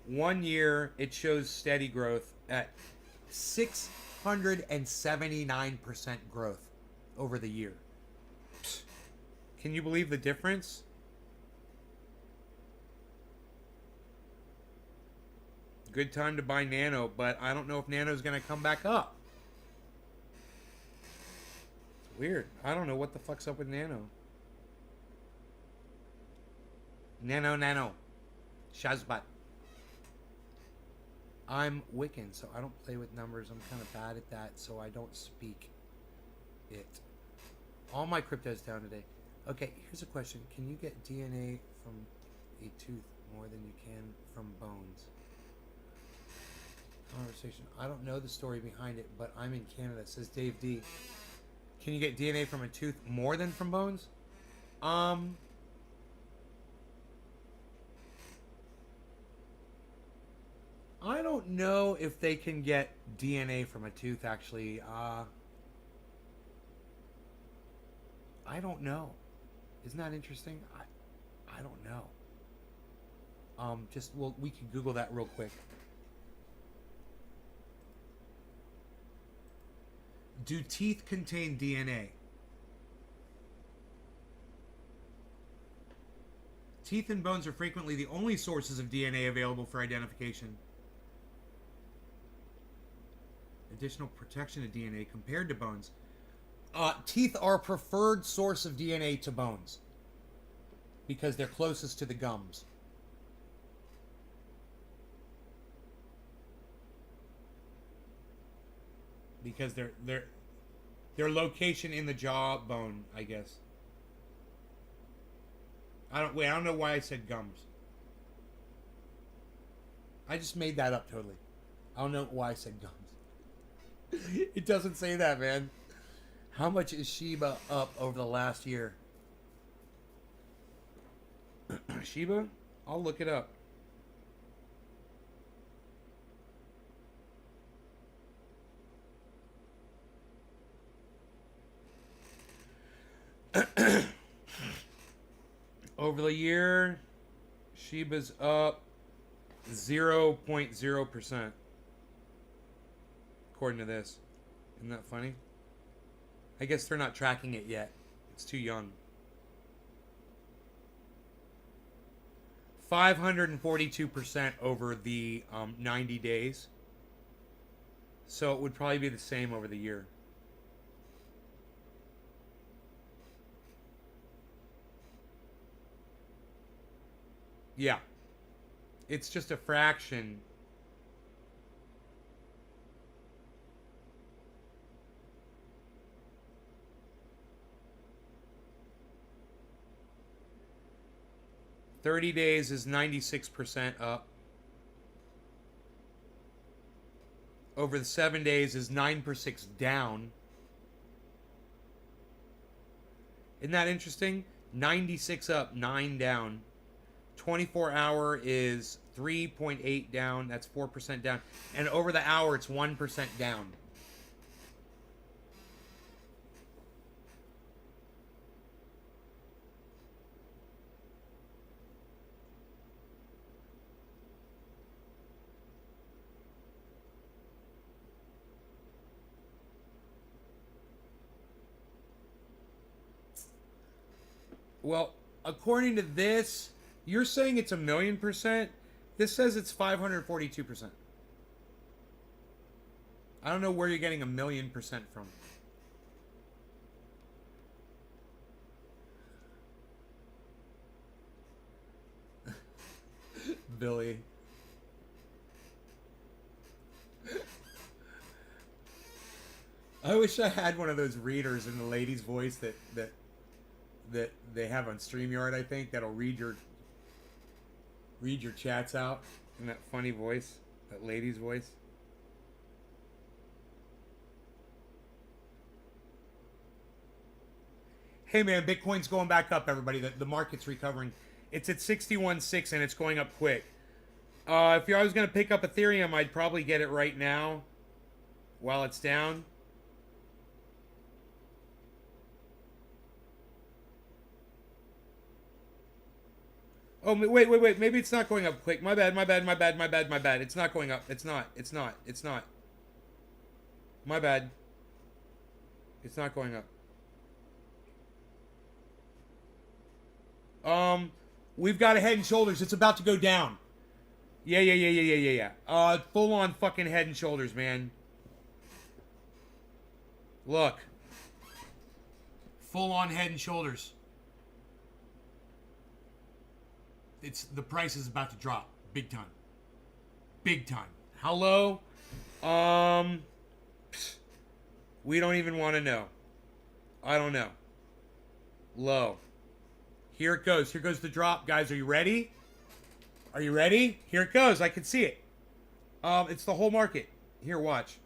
Speaker 1: 1 year, it shows steady growth at 679% growth over the year. Can you believe the difference? Good time to buy Nano, but I don't know if Nano's going to come back up. It's weird. I don't know what the fuck's up with Nano. Nano. Shazbat. I'm Wiccan, so I don't play with numbers. I'm kind of bad at that, so I don't speak it. All my crypto's down today. Okay, here's a question. Can you get DNA from a tooth more than you can from bones? Conversation. I don't know the story behind it, but I'm in Canada, says Dave D. Can you get DNA from a tooth more than from bones? I don't know if they can get DNA from a tooth, actually. I don't know. Isn't that interesting? I don't know. We can Google that real quick. Do teeth contain DNA? Teeth and bones are frequently the only sources of DNA available for identification. Additional protection of DNA compared to bones. Teeth are a preferred source of DNA to bones because they're closest to the gums. Because their location in the jawbone, I guess. I don't know why I said gums. I just made that up totally. I don't know why I said gums. It doesn't say that, man. How much is Shiba up over the last year? Shiba? I'll look it up. Over the year, Shiba's up 0.0%. According to this. Isn't that funny? I guess they're not tracking it yet. It's too young. 542% over the 90 days. So it would probably be the same over the year. Yeah. It's just a fraction. $30 days is 96% up. Over the 7 days is 9% down. Isn't that interesting? 96 up, 9 down. 24-hour is 3.8 down. That's 4% down. And over the hour, it's 1% down. Well, according to this, you're saying it's 1,000,000%. This says it's 542%. I don't know where you're getting 1,000,000% from. Billy. I wish I had one of those readers in the lady's voice that they have on StreamYard, I think, that'll read your chats out in that funny voice, that lady's voice. Hey man, Bitcoin's going back up, everybody. The market's recovering. It's at 61.6 and it's going up quick. If I was going to pick up Ethereum, I'd probably get it right now while it's down. Oh, wait. Maybe it's not going up quick. My bad. It's not going up. It's not. My bad. It's not going up. We've got a Head and Shoulders. It's about to go down. Yeah. Full on fucking Head and Shoulders, man. Look. Full on Head and Shoulders. The price is about to drop. Big time. How low? We don't even want to know. I don't know. Low. Here it goes. Here goes the drop. Guys, are you ready? Here it goes. I can see it. It's the whole market. Here, watch.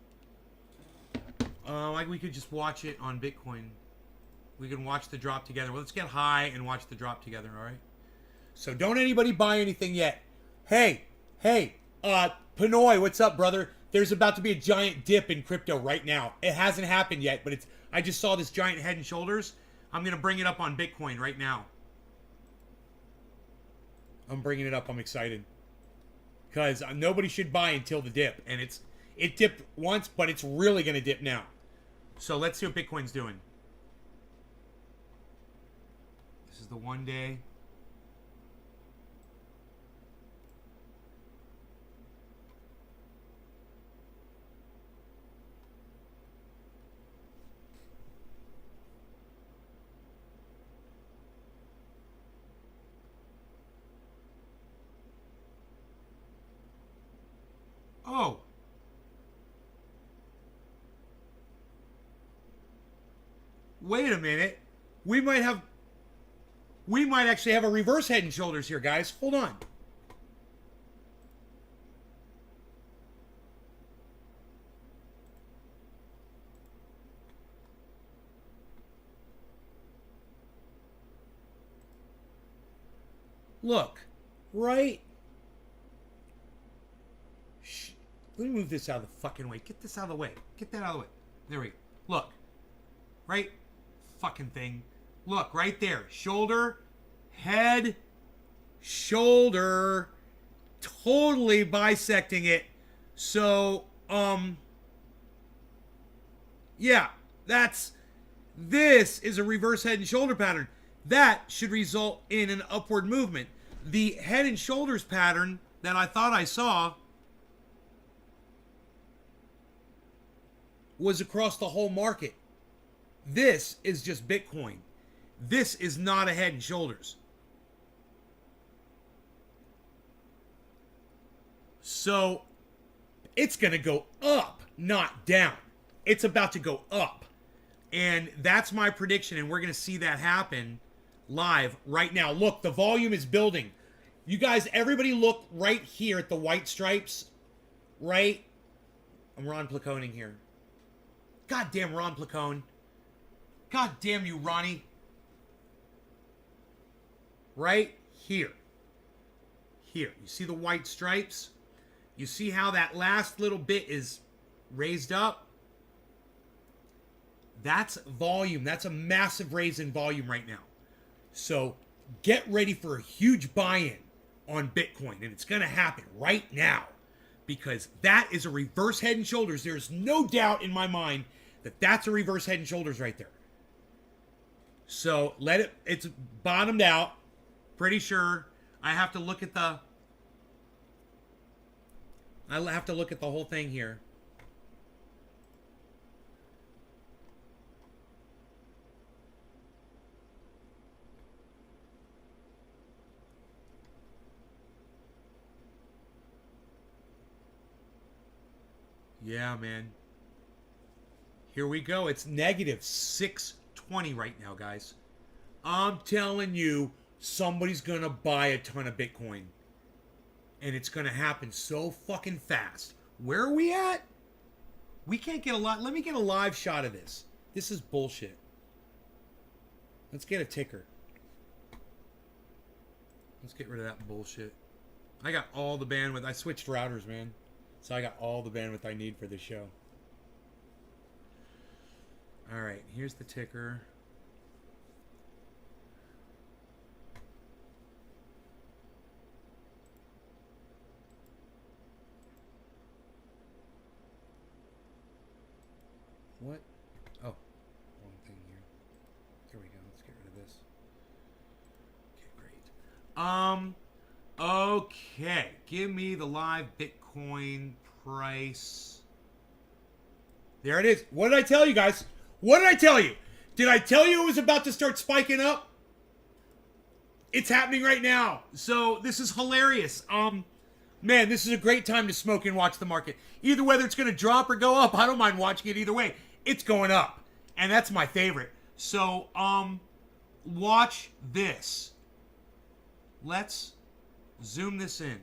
Speaker 1: We could just watch it on Bitcoin. We can watch the drop together. Well, let's get high and watch the drop together, all right? So don't anybody buy anything yet. Hey, Pinoy, what's up, brother? There's about to be a giant dip in crypto right now. It hasn't happened yet, but I just saw this giant Head and Shoulders. I'm going to bring it up on Bitcoin right now. I'm bringing it up. I'm excited. Because nobody should buy until the dip. And it dipped once, but it's really going to dip now. So let's see what Bitcoin's doing. This is the 1 day. Oh. Wait a minute. We might actually have a reverse Head and Shoulders here, guys. Hold on. Look. Right. Let me move this out of the fucking way. Get this out of the way. Get that out of the way. There we go. Look. Right? Fucking thing. Look, right there. Shoulder. Head. Shoulder. Totally bisecting it. So, yeah. This is a reverse Head and Shoulder pattern. That should result in an upward movement. The Head and Shoulders pattern that I thought I saw was across the whole market. This is just Bitcoin. This is not a Head and Shoulders. So it's going to go up, not down. It's about to go up. And that's my prediction, and we're going to see that happen live right now. Look, the volume is building. You guys, everybody look right here at the white stripes. Right? I'm Ron Placoning here. Goddamn Ron Placone. God damn you, Ronnie. Right here. Here. You see the white stripes? You see how that last little bit is raised up? That's volume. That's a massive raise in volume right now. So get ready for a huge buy-in on Bitcoin. And it's going to happen right now. Because that is a reverse Head and Shoulders. There's no doubt in my mind that that's a reverse Head and Shoulders right there. So it's bottomed out. Pretty sure. I have to look at the whole thing here. Yeah, man. Here we go. It's negative 620 right now, guys. I'm telling you, somebody's going to buy a ton of Bitcoin. And it's going to happen so fucking fast. Where are we at? We can't get a lot. Let me get a live shot of this. This is bullshit. Let's get a ticker. Let's get rid of that bullshit. I got all the bandwidth. I switched routers, man. So I got all the bandwidth I need for this show. All right, here's the ticker. What? Oh, wrong thing here. There we go. Let's get rid of this. Okay, great. Okay. Give me the live Bitcoin price. There it is. What did I tell you guys? What did I tell you? Did I tell you it was about to start spiking up? It's happening right now. So this is hilarious. Man, this is a great time to smoke and watch the market. Either whether it's going to drop or go up, I don't mind watching it either way. It's going up. And that's my favorite. So, watch this. Let's zoom this in.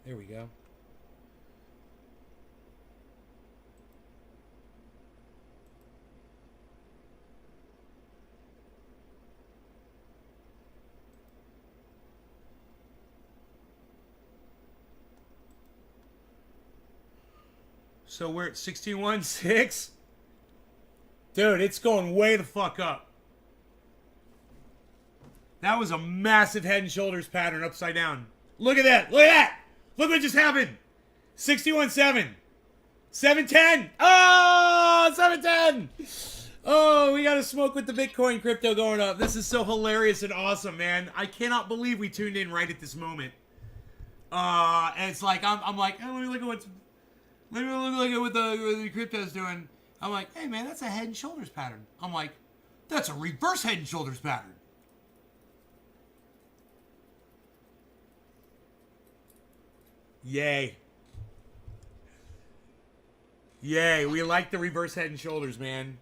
Speaker 1: There we go. So we're at 61.6. Dude, it's going way the fuck up. That was a massive head and shoulders pattern upside down. Look at that. Look at that. Look what just happened. 61.7. 710. Oh, 710. Oh, we got to smoke with the Bitcoin crypto going up. This is so hilarious and awesome, man. I cannot believe we tuned in right at this moment. And it's like, I'm like, oh, let me look at what the crypto's doing. I'm like, hey, man, that's a head and shoulders pattern. I'm like, that's a reverse head and shoulders pattern. Yay. Yay. We like the reverse head and shoulders, man.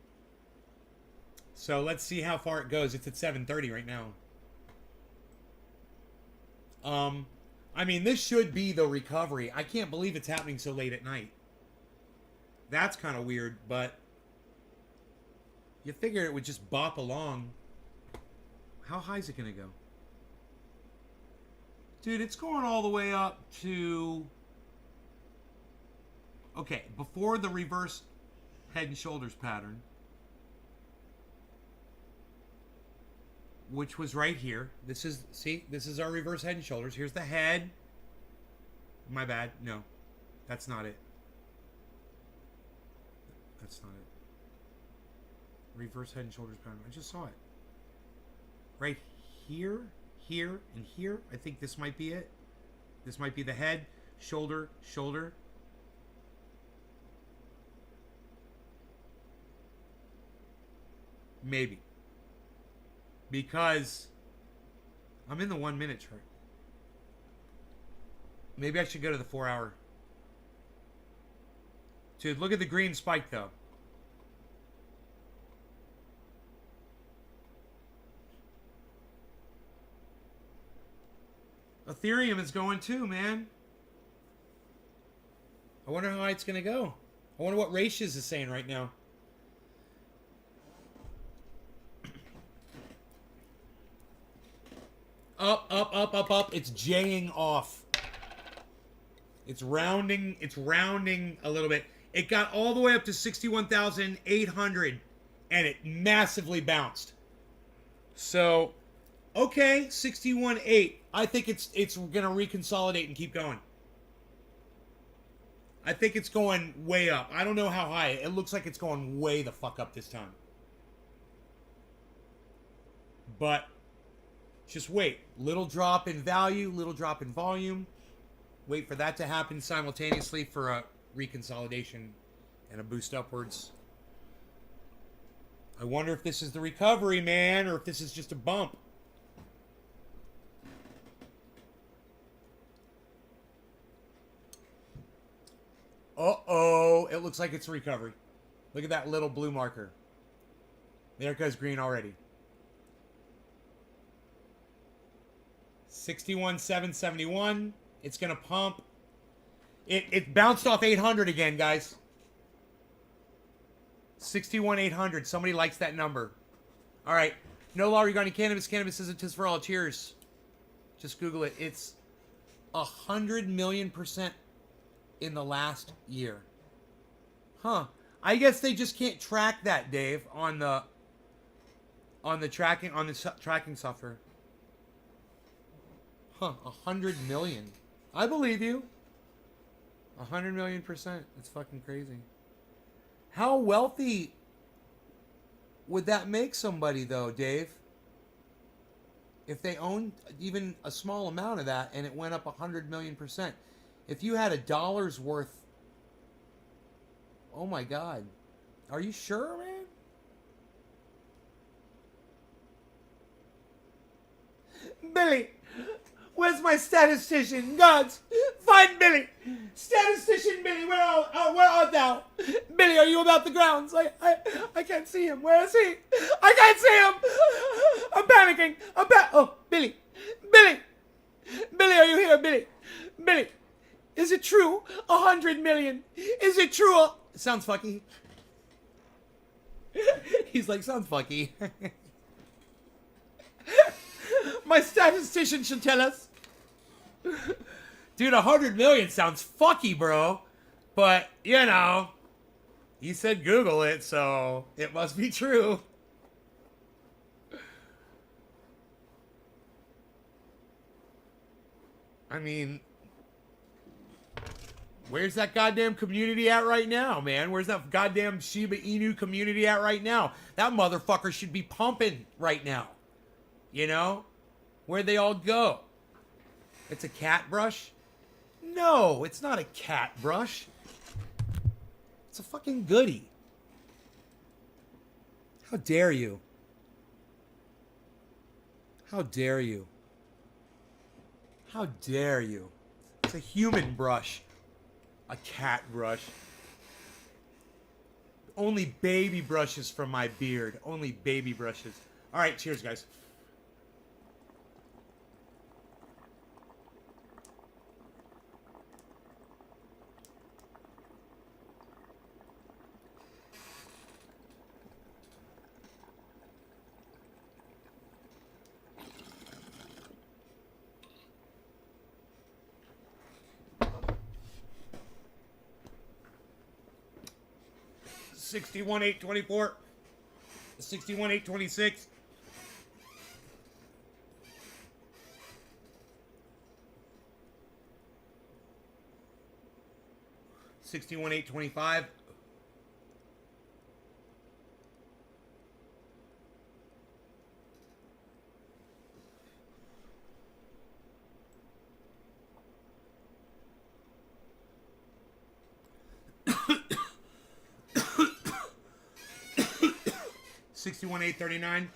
Speaker 1: So let's see how far it goes. It's at 7:30 right now. I mean, this should be the recovery. I can't believe it's happening so late at night. That's kind of weird, but you figure it would just bop along. How high is it going to go? Dude, it's going all the way up to... Okay, before the reverse head and shoulders pattern, which was right here. This is, see, this is our reverse head and shoulders. Here's the head. My bad. No, that's not it. That's not it. Reverse head and shoulders pattern. I just saw it. Right here, here, and here. I think this might be it. This might be the head, shoulder, shoulder. Maybe. Because I'm in the 1 minute chart. Maybe I should go to the 4 hour. Dude, look at the green spike though. Ethereum is going too, man. I wonder how high it's going to go. I wonder what Ratius is saying right now. Up, up, up, up, up. It's J-ing off. It's rounding a little bit. It got all the way up to 61,800 and it massively bounced. So, okay, 61.8. I think it's going to reconsolidate and keep going. I think it's going way up. I don't know how high. It looks like it's going way the fuck up this time. But just wait. Little drop in value, little drop in volume. Wait for that to happen simultaneously for a reconsolidation and a boost upwards. I wonder if this is the recovery, man, or if this is just a bump. Uh-oh. It looks like it's a recovery. Look at that little blue marker. There goes green already. 61,771. It's going to pump. It bounced off 800 again, guys. 61800. Somebody likes that number. All right. No law regarding cannabis. Cannabis isn't just for all. Cheers. Just Google it. It's 100,000,000% in the last year. Huh. I guess they just can't track that, Dave, on the tracking software. Huh. 100,000,000. I believe you. 100,000,000%. It's fucking crazy. How wealthy would that make somebody, though, Dave? If they owned even a small amount of that and it went up 100,000,000%. If you had $1 worth... Oh, my God. Are you sure, man? Billy! Where's my statistician? Gods, find Billy! Statistician Billy, where art thou? Billy, are you about the grounds? I can't see him. Where is he? I can't see him! I'm panicking. Oh, Billy! Billy! Billy, are you here, Billy? Billy! Is it true? 100,000,000. Is it true? Sounds fucky. He's like, sounds fucky. My statistician should tell us. Dude, 100,000,000 sounds fucky, bro. But, you know, he said Google it, so it must be true. I mean, where's that goddamn community at right now, man? Where's that goddamn Shiba Inu community at right now? That motherfucker should be pumping right now. You know? Where'd they all go? It's a cat brush? No, it's not a cat brush. It's a fucking goodie. How dare you? How dare you? How dare you? It's a human brush. A cat brush. Only baby brushes from my beard. Only baby brushes. All right, cheers, guys. $61,824, $61,826. $61,825. $61,839.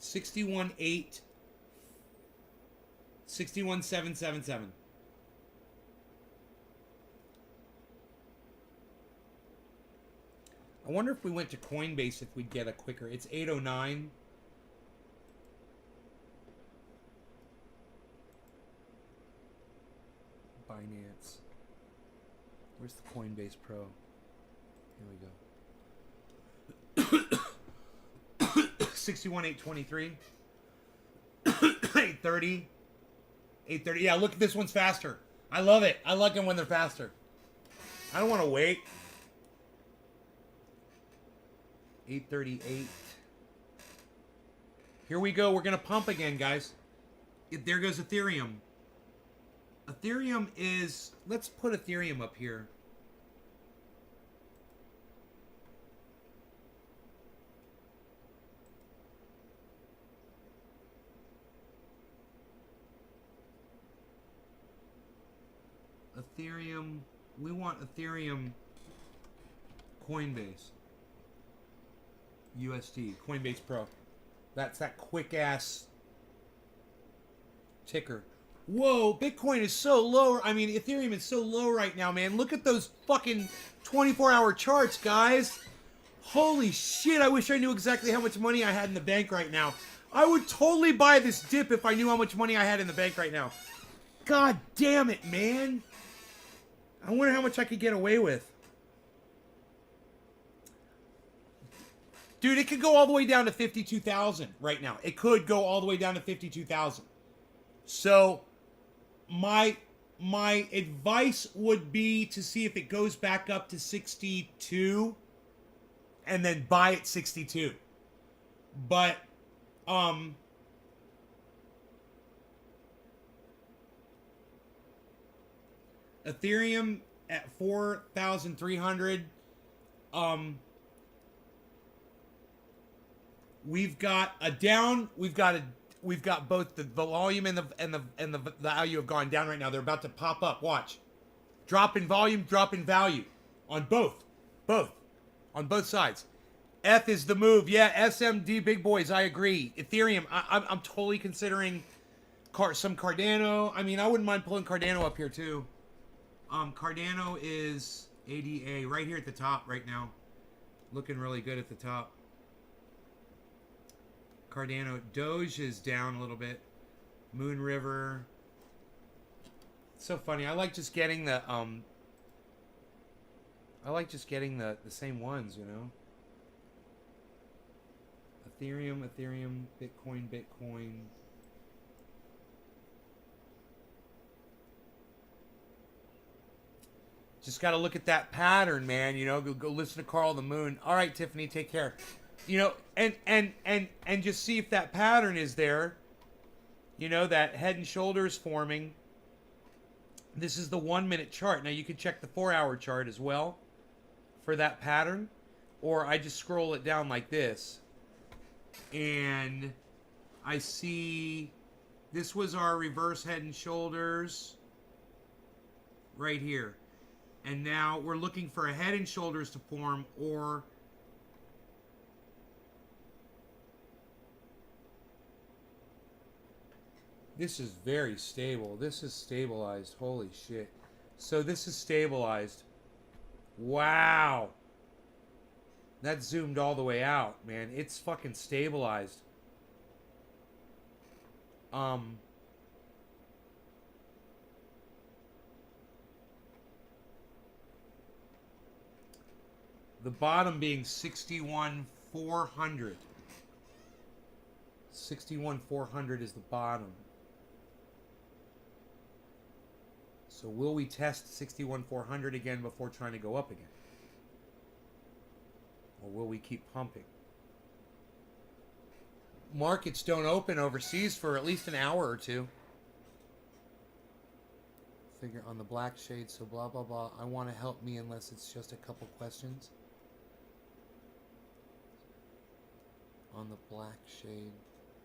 Speaker 1: $61,777. I wonder if we went to Coinbase if we'd get a quicker. It's 809. Binance. Where's the Coinbase Pro? Here we go. 61,823. 830. 830. Yeah, look, this one's faster. I love it. I like them when they're faster. I don't want to wait. 838. Here we go. We're going to pump again, guys. There goes Ethereum. Ethereum is... Let's put Ethereum up here. Ethereum... We want Ethereum Coinbase. USD. Coinbase Pro. That's that quick-ass ticker. Whoa, Bitcoin is so low. I mean, Ethereum is so low right now, man. Look at those fucking 24-hour charts, guys. Holy shit, I wish I knew exactly how much money I had in the bank right now. I would totally buy this dip if I knew how much money I had in the bank right now. God damn it, man. I wonder how much I could get away with. Dude, it could go all the way down to 52,000 right now. It could go all the way down to 52,000. So, my advice would be to see if it goes back up to 62 and then buy at 62. But Ethereum at 4,300. We've got a down. We've got both the volume and the value have gone down right now. They're about to pop up. Watch. Drop in volume, drop in value on both on both sides. F is the move. Yeah, SMD big boys. I agree. Ethereum. I'm totally considering some Cardano. I mean, I wouldn't mind pulling Cardano up here too. Cardano is ADA right here at the top right now, looking really good at the top. Cardano. Doge is down a little bit. Moon River. It's so funny. I like just getting the same ones, you know. Ethereum, Bitcoin. Just got to look at that pattern, man. You know, go listen to Carl the Moon. All right, Tiffany, take care. You know, and just see if that pattern is there. You know, that head and shoulders forming. This is the 1 minute chart. Now you can check the 4-hour chart as well for that pattern, or I just scroll it down like this, and I see this was our reverse head and shoulders right here, and now we're looking for a head and shoulders to form, or this is very stable. This is stabilized. Holy shit. So this is stabilized. Wow. That zoomed all the way out, man. It's fucking stabilized. The bottom being 61,400. 61,400 is the bottom. So will we test 61,400 again before trying to go up again? Or will we keep pumping? Markets don't open overseas for at least an hour or two. Figure on the black shade, so blah, blah, blah. I want to help me unless it's just a couple questions. On the black shade.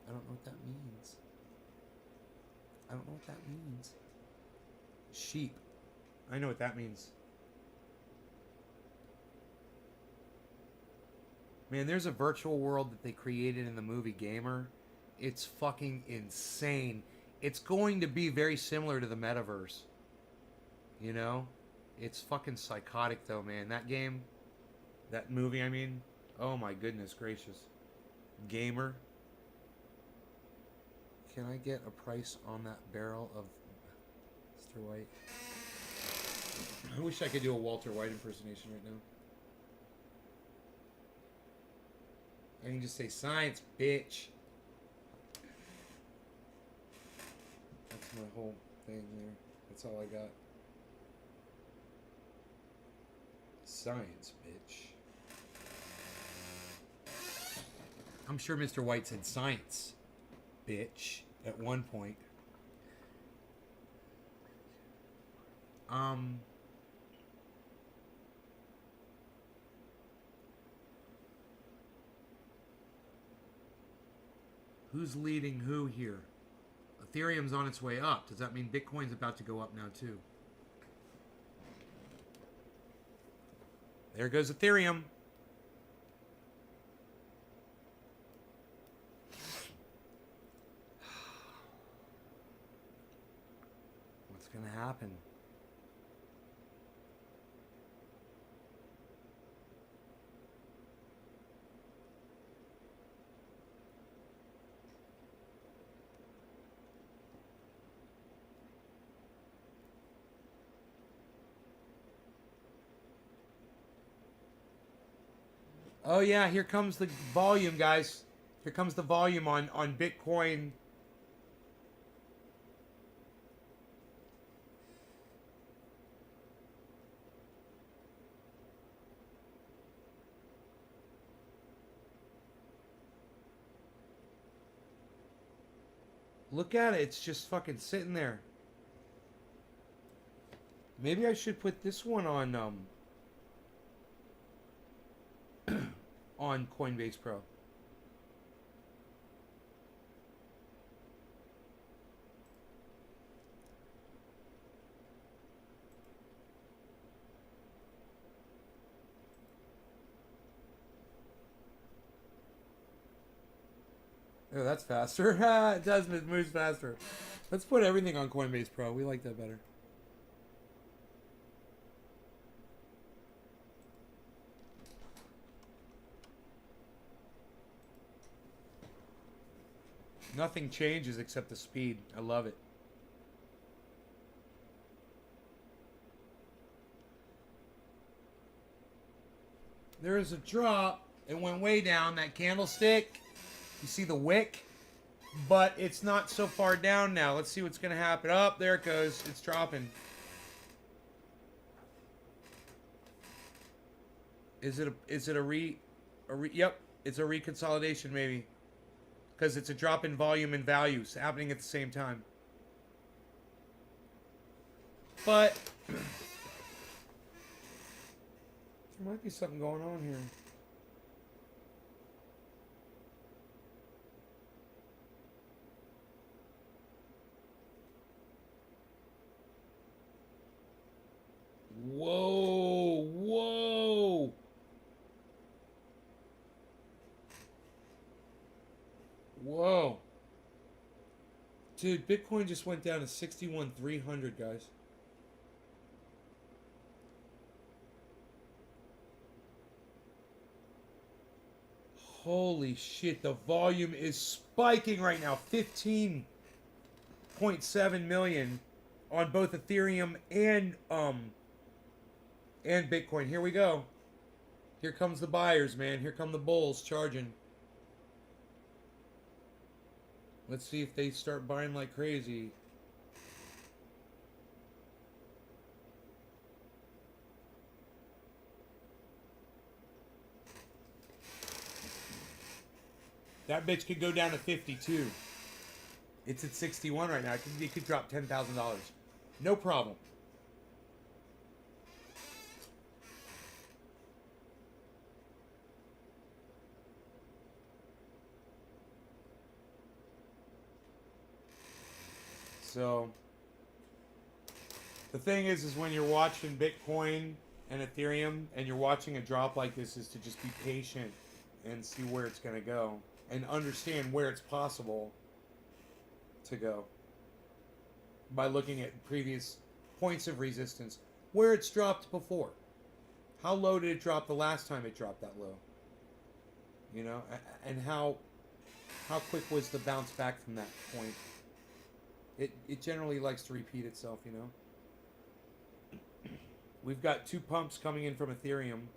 Speaker 1: I don't know what that means. I don't know what that means. Sheep. I know what that means. Man, there's a virtual world that they created in the movie Gamer. It's fucking insane. It's going to be very similar to the metaverse. You know? It's fucking psychotic though, man. That game, that movie, I mean. Oh my goodness gracious. Gamer. Can I get a price on that barrel of Mr. White? I wish I could do a Walter White impersonation right now. I can just say science, bitch. That's my whole thing there. That's all I got. Science, bitch. I'm sure Mr. White said science, bitch, at one point. Who's leading who here? Ethereum's on its way up. Does that mean Bitcoin's about to go up now too? There goes Ethereum. What's going to happen? Oh yeah, here comes the volume, guys. Here comes the volume on Bitcoin. Look at it. It's just fucking sitting there. Maybe I should put this one on on Coinbase Pro. Oh, that's faster. It does. It moves faster. Let's put everything on Coinbase Pro. We like that better. Nothing changes except the speed. I love it. There is a drop. It went way down. That candlestick. You see the wick? But it's not so far down now. Let's see what's going to happen. Up, there it goes. It's dropping. Is it a yep, it's a reconsolidation maybe. Because it's a drop in volume and values happening at the same time. But there might be something going on here. Whoa, whoa. Whoa. Dude, Bitcoin just went down to 61,300, guys. Holy shit, the volume is spiking right now. 15.7 million on both Ethereum and Bitcoin. Here we go. Here comes the buyers, man. Here come the bulls charging. Let's see if they start buying like crazy. That bitch could go down to 52. It's at 61 right now. It could drop $10,000. No problem. So the thing is when you're watching Bitcoin and Ethereum and you're watching a drop like this is to just be patient and see where it's going to go and understand where it's possible to go by looking at previous points of resistance where it's dropped before. How low did it drop the last time it dropped that low? You know, and how quick was the bounce back from that point? It generally likes to repeat itself, you know. We've got two pumps coming in from Ethereum.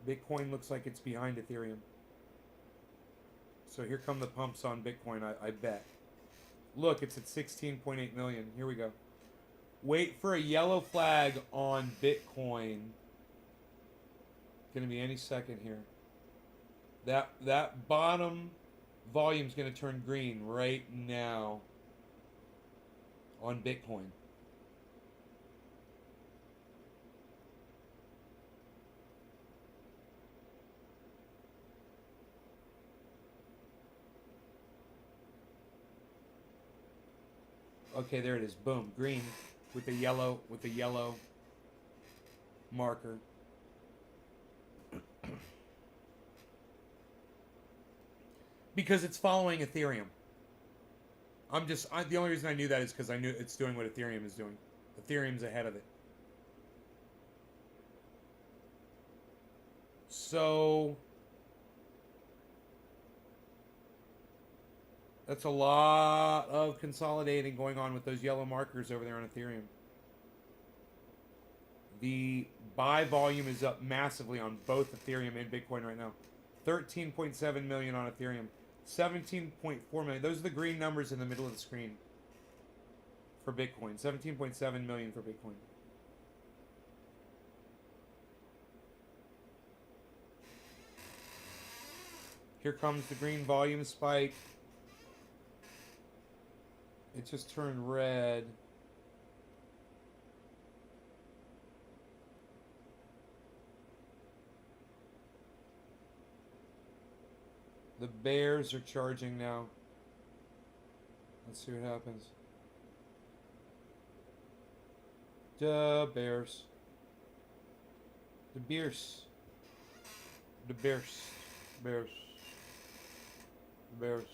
Speaker 1: Bitcoin looks like it's behind Ethereum. So here come the pumps on Bitcoin, I bet. Look, it's at 16.8 million. Here we go. Wait for a yellow flag on Bitcoin. Gonna be any second here. That bottom volume's going to turn green right now on Bitcoin. Okay, there it is. Boom, green with the yellow marker. Because it's following Ethereum. The only reason I knew that is because I knew it's doing what Ethereum is doing. Ethereum's ahead of it. So that's a lot of consolidating going on with those yellow markers over there on Ethereum. The Buy volume is up massively on both Ethereum and Bitcoin right now. 13.7 million on Ethereum. 17.4 million. Those are the green numbers in the middle of the screen for Bitcoin. 17.7 million for Bitcoin. Here comes the green volume spike. It just turned red. The bears are charging now. Let's see what happens. The bears. The bears. The bears. Bears. The bears.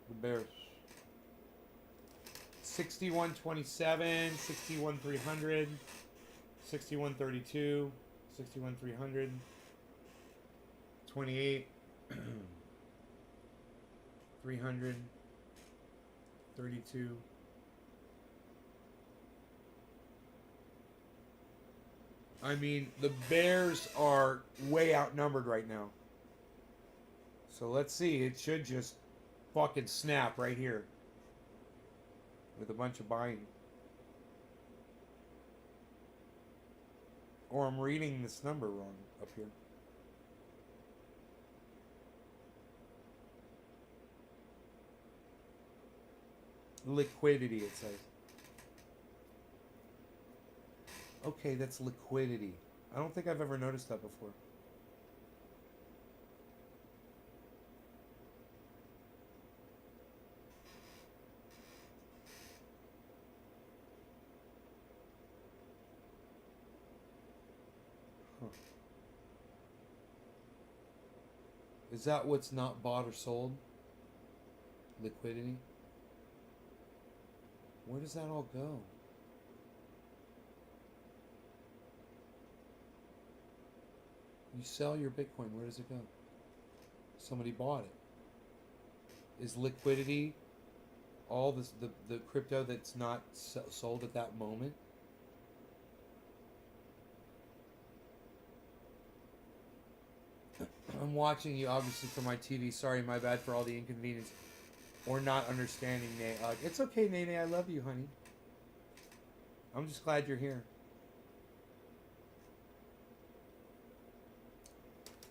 Speaker 1: The bears. 61.27, 61.300, 61.32, 61.300, 28, 300, 32. I mean, the bears are way outnumbered right now. So let's see. It should just fucking snap right here. With a bunch of buying. Or I'm reading this number wrong up here. Liquidity, it says. Okay, that's liquidity. I don't think I've ever noticed that before. Is that what's not bought or sold? Liquidity? Where does that all go? You sell your Bitcoin, where does it go? Somebody bought it. Is liquidity all this, the crypto that's not sold at that moment? I'm watching you, obviously, from my TV. Sorry, my bad for all the inconvenience. Or not understanding, Nate. It's okay, Nene. I love you, honey. I'm just glad you're here.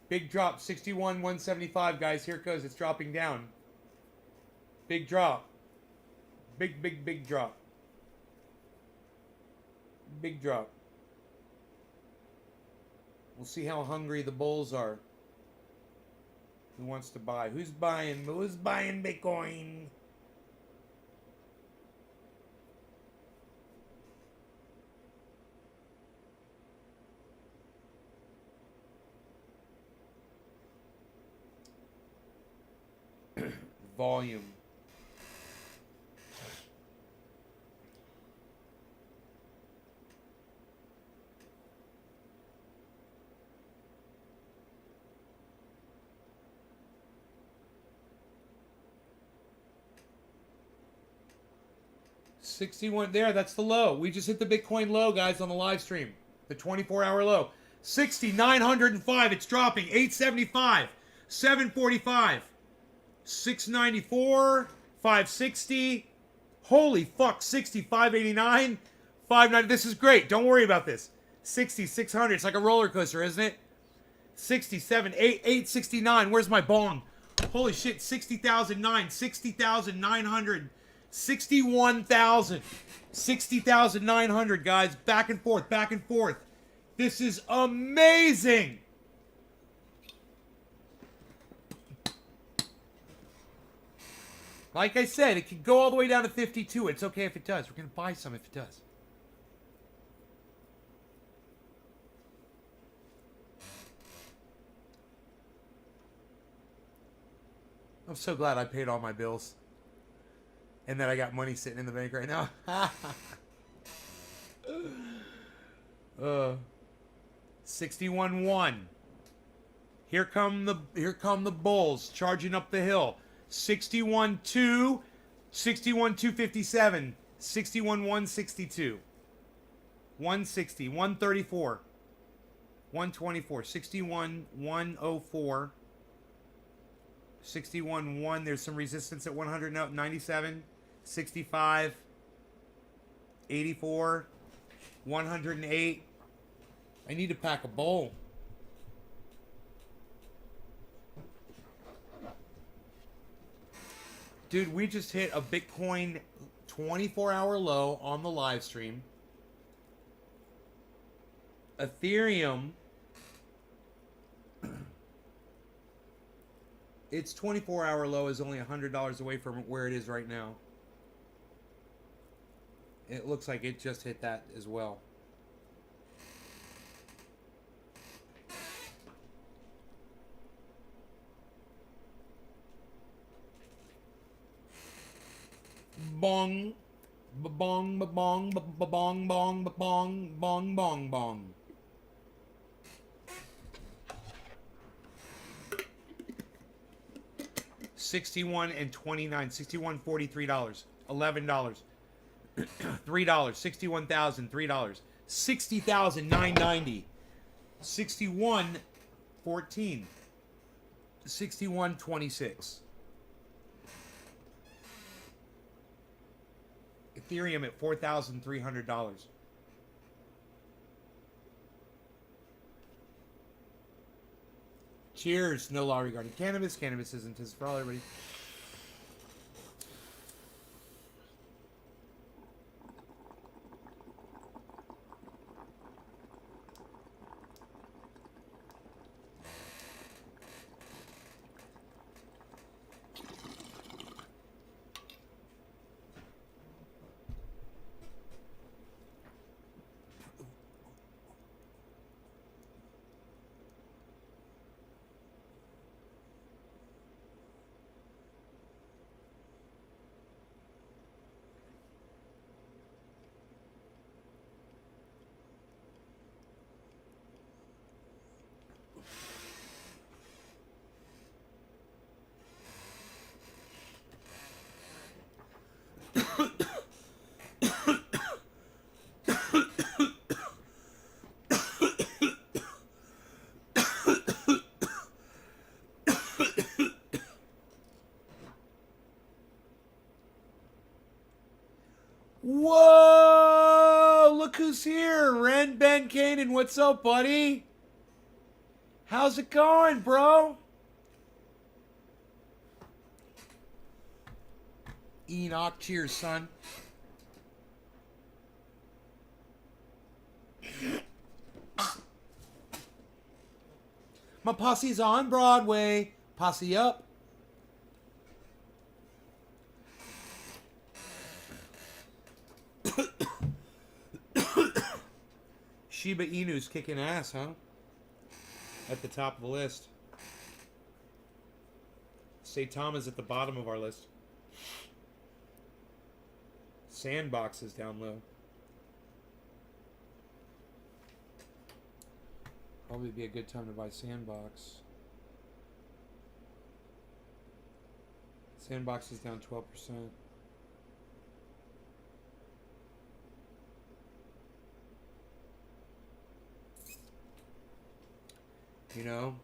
Speaker 1: Big drop. 61,175, guys. Here it goes. It's dropping down. Big drop. Big drop. Big drop. We'll see how hungry the bulls are. Who wants to buy? Who's buying? Who's buying Bitcoin? Volume. $61 there, that's the low. We just hit the Bitcoin low, guys, on the live stream. The 24-hour low. 60,905, it's dropping. 875, 745, 694, 560. Holy fuck, 60, 589, 590. This is great. Don't worry about this. 60, 600. It's like a roller coaster, isn't it? 67, 869. Where's my bong? Holy shit, 60,009, 60,900. 61,000. 60,900, guys. Back and forth, back and forth. This is amazing. Like I said, it could go all the way down to 52. It's okay if it does. We're going to buy some if it does. I'm so glad I paid all my bills. And that I got money sitting in the bank right now. 61.1. Here come the bulls charging up the hill. 61.2, 61.257, 61.162, 160, 134, 124, 61, 104, 61, 1. There's some resistance at 100 now, 97, 65, 84, 108. I need to pack a bowl. Dude, we just hit a Bitcoin 24-hour low on the live stream. Ethereum, its 24-hour low is only $100 away from where it is right now. It looks like it just hit that as well. Bong, ba-bong, ba-bong, ba-bong, bong, ba-bong, bong, bong, bong. $61 and $29, $61, $43, $11, $3, 61,000, $3, 60,000, $9.90, 61, 14, 61, 26. Ethereum at $4,300. Cheers. No law regarding cannabis. Cannabis isn't as for all everybody. Whoa! Look who's here. Ren Ben Kanan. What's up, buddy? How's it going, bro? Enoch, cheers, son. My posse's on Broadway. Posse up. Shiba Inu's kicking ass, huh? At the top of the list. Say Tom is at the bottom of our list. Sandbox is down low. Probably be a good time to buy Sandbox. Sandbox is down 12%. You know?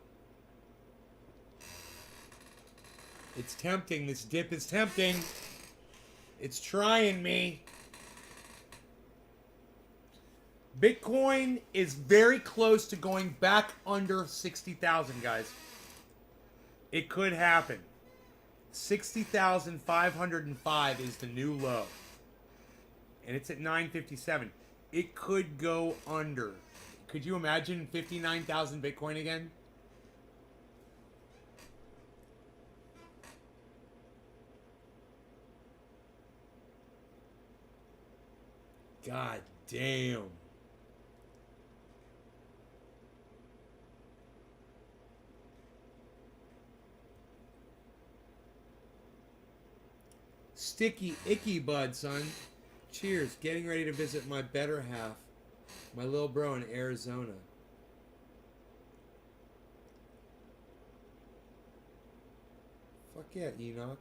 Speaker 1: It's tempting. This dip is tempting. It's trying me. Bitcoin is very close to going back under 60,000, guys. It could happen. 60,505 is the new low. And it's at 957. It could go under. Could you imagine 59,000 Bitcoin again? God damn. Sticky, icky bud, son. Cheers. Getting ready to visit my better half. My little bro in Arizona. Fuck yeah, Enoch.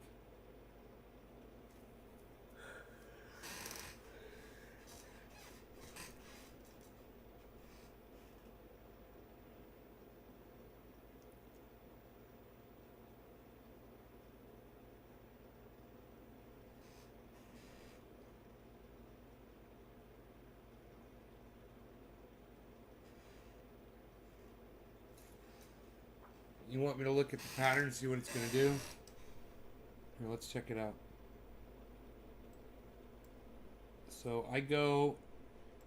Speaker 1: You want me to look at the pattern and see what it's going to do? Here, let's check it out. So I go...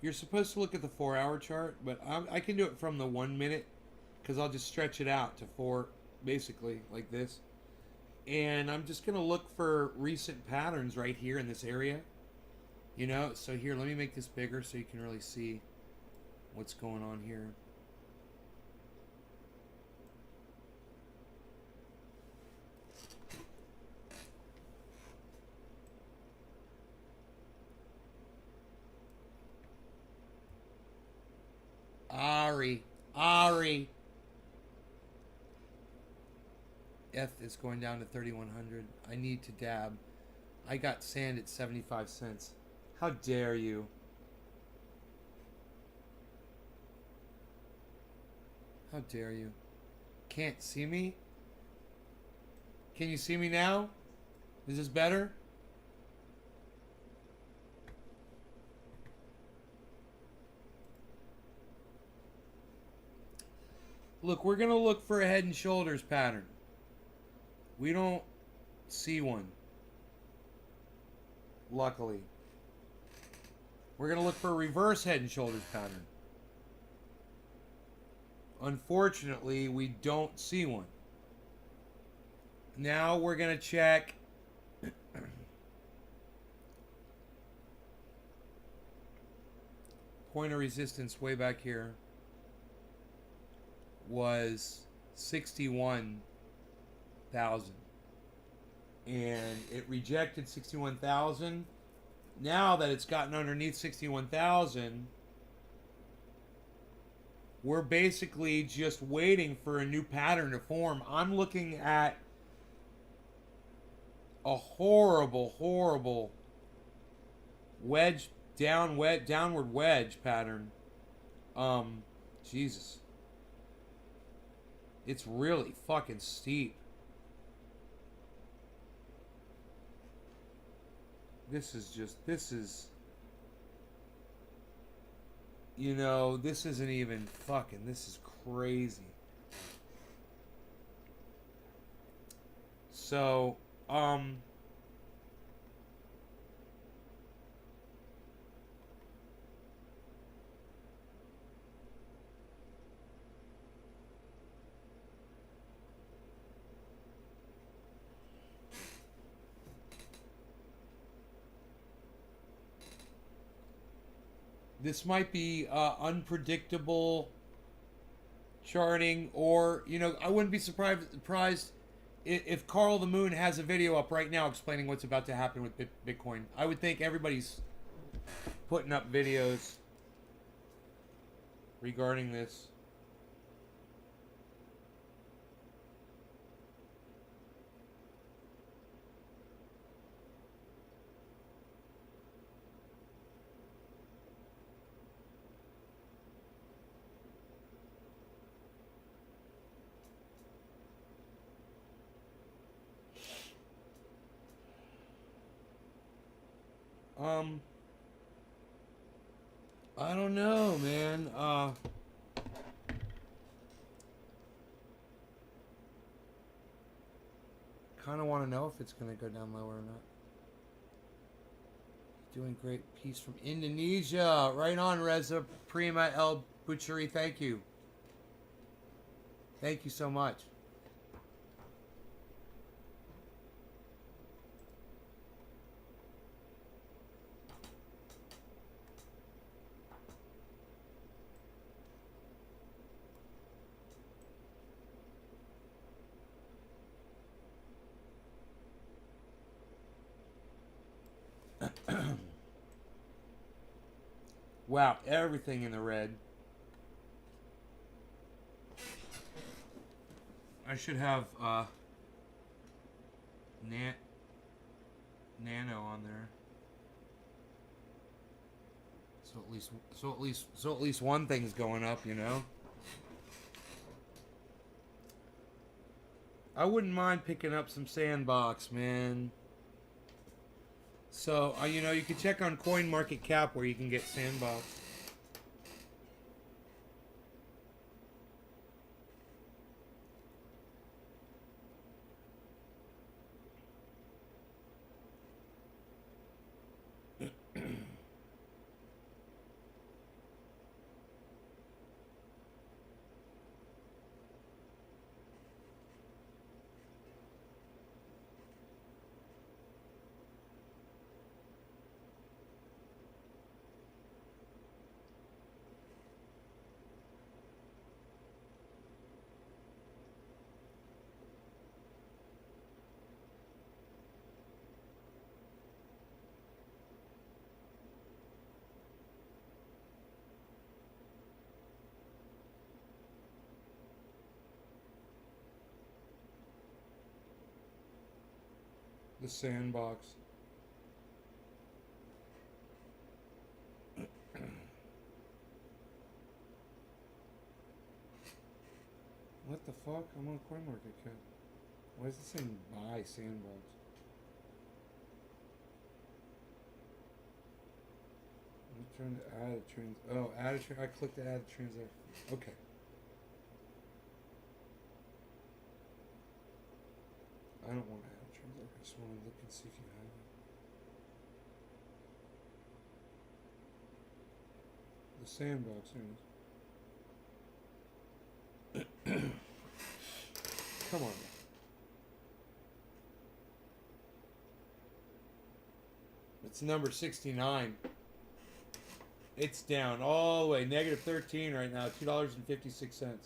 Speaker 1: You're supposed to look at the 4-hour chart, but I can do it from the 1 minute, because I'll just stretch it out to 4, basically, like this. And I'm just going to look for recent patterns right here in this area. You know, so here, let me make this bigger so you can really see what's going on here. Ari. F is going down to 3,100. I need to dab. I got sand at 75 cents. How dare you? How dare you? Can't see me? Can you see me now? Is this better? Look, we're going to look for a head and shoulders pattern. We don't see one. Luckily. We're going to look for a reverse head and shoulders pattern. Unfortunately, we don't see one. Now we're going to check point of resistance way back here was 61,000. And it rejected 61,000. Now that it's gotten underneath 61,000, we're basically just waiting for a new pattern to form. I'm looking at a horrible downward wedge pattern. Jesus. It's really fucking steep. This is, you know, this isn't even fucking, this is crazy. So, this might be unpredictable charting, or, you know, I wouldn't be surprised if Carl the Moon has a video up right now explaining what's about to happen with Bitcoin. I would think everybody's putting up videos regarding this. I don't know, man. Kind of want to know if it's going to go down lower or not. Doing great. Piece from Indonesia. Right on, Reza Prima El Butchery. Thank you. Thank you so much. Wow, everything in the red. I should have nano on there. So at least one thing's going up, you know. I wouldn't mind picking up some Sandbox, man. So, you know, you can check on CoinMarketCap where you can get Sandbox. The sandbox. What the fuck? I'm on CoinMarketCap. Why is it saying buy sandbox? I'm trying to add a trans. Oh, add a trans. I clicked to add a transaction. Okay. I don't want to add a transaction. I just want to look and see if you have it. The sandbox. There it is. Come on. It's number 69. It's down all the way. Negative 13 right now. $2.56.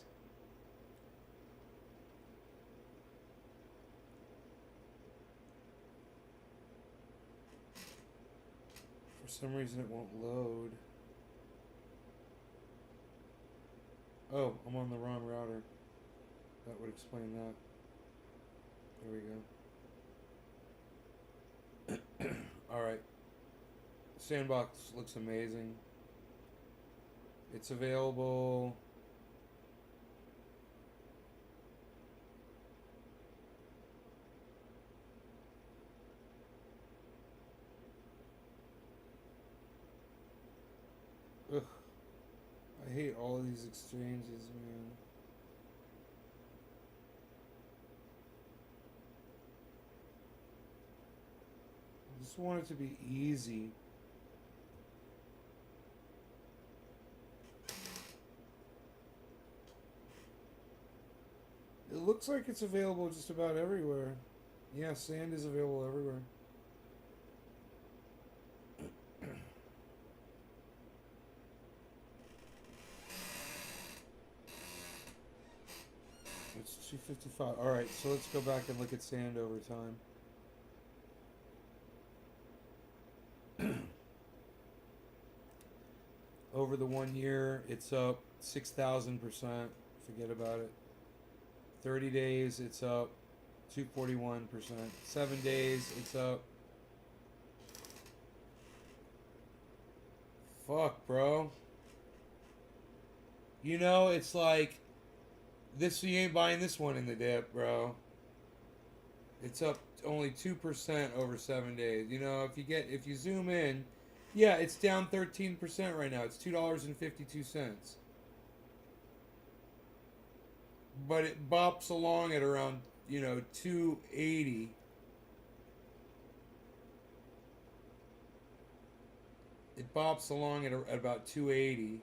Speaker 1: For some reason it won't load. Oh, I'm on the wrong router. That would explain that. There we go. Alright. Sandbox looks amazing. It's available. Ugh. I hate all these exchanges, man. I just want it to be easy. It looks like it's available just about everywhere. Yeah, sand is available everywhere. It's 255. Alright, so let's go back and look at sand over time. Over the 1 year, it's up 6,000%. Forget about it. 30 days, it's up 241%. 7 days, it's up. Fuck, bro. You know, it's like this. You ain't buying this one in the dip, bro. It's up only 2% over 7 days. You know, if you zoom in, yeah, it's down 13% right now. It's $2.52. But it bops along at around, 280. It bops along at about 280.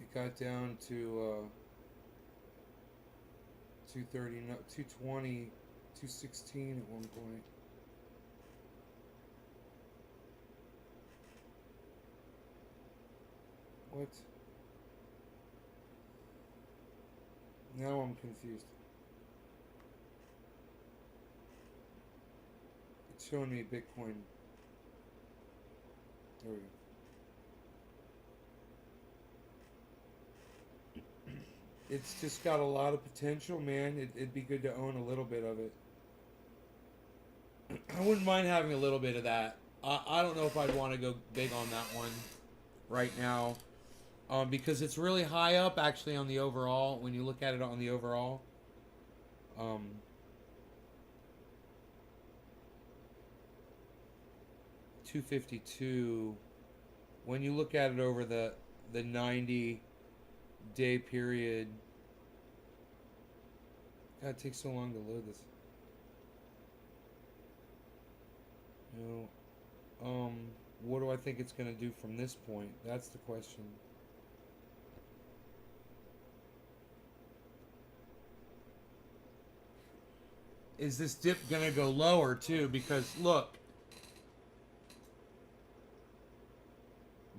Speaker 1: It got down to 230, 220, 216 at one point. What? Now I'm confused. It's showing me Bitcoin. There we go. It's just got a lot of potential, man. It'd be good to own a little bit of it. I wouldn't mind having a little bit of that. I don't know if I'd want to go big on that one right now. Because it's really high up, actually, on the overall. When you look at it on the overall. 252. When you look at it over the 90-day period. God, it takes so long to load this. What do I think it's going to do from this point? That's the question. Is this dip going to go lower too? Because look,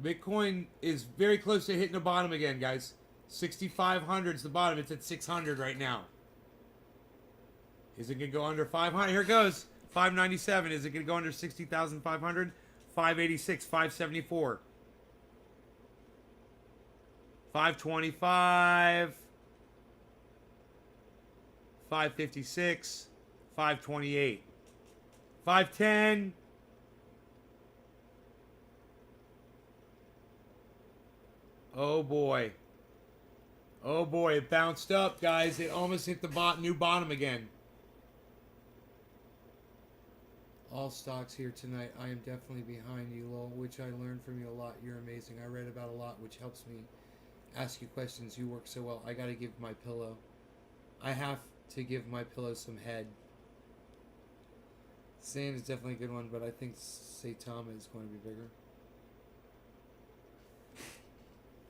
Speaker 1: Bitcoin is very close to hitting the bottom again, guys. 6,500 is the bottom. It's at 600 right now. Is it going to go under 500? Here it goes. 597. Is it going to go under 60,500? 586, 574. 525. 556. 528. 510. Oh boy. Oh boy, it bounced up, guys. It almost hit the new bottom again. All stocks here tonight. I am definitely behind you, Lowell, which I learned from you a lot. You're amazing. I read about a lot, which helps me ask you questions. You work so well. I got to give my pillow. I have to give my pillow some head. Sand is definitely a good one, but I think Saitama is going to be bigger.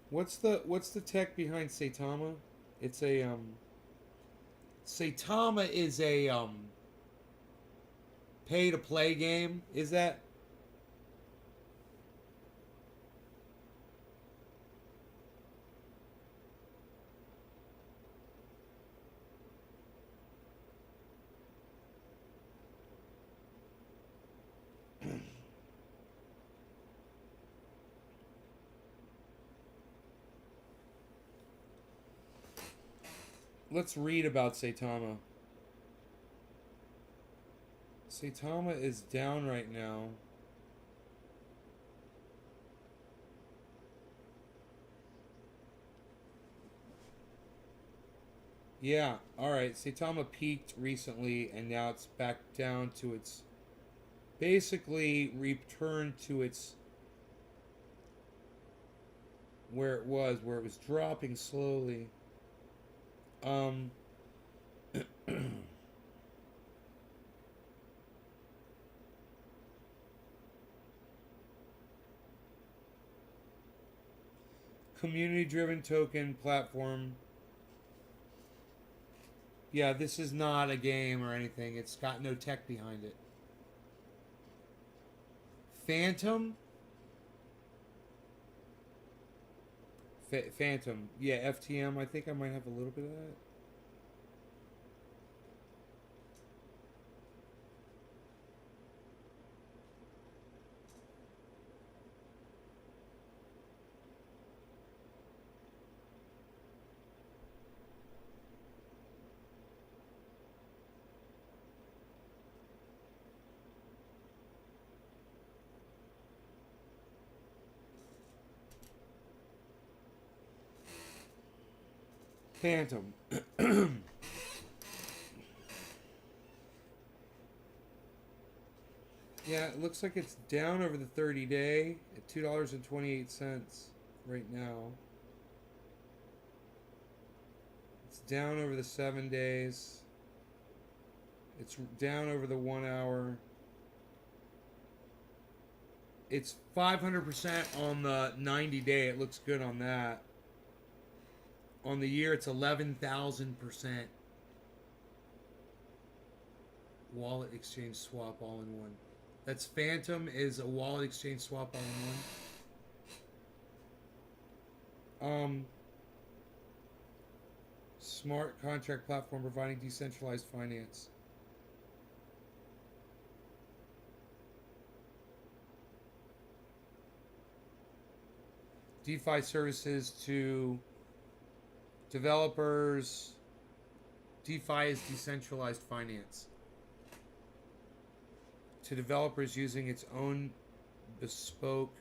Speaker 1: What's the tech behind Saitama? It's a Saitama is a pay to play game. Is that? Let's read about Saitama. Saitama is down right now. Yeah, alright. Saitama peaked recently and now it's back down to its... Basically returned to its... where it was dropping slowly. Community-driven token platform. Yeah, this is not a game or anything. It's got no tech behind it. Phantom? Phantom. Yeah, FTM. I think I might have a little bit of that. Phantom. Yeah, it looks like it's down over the 30-day at $2.28 right now. It's down over the 7 days. It's down over the 1 hour. It's 500% on the 90-day. It looks good on that. On the year, it's 11,000%. Wallet exchange swap all in one. That's Phantom is a wallet exchange swap all in one. Smart contract platform providing decentralized finance. DeFi services to developers. DeFi is decentralized finance. To developers using its own bespoke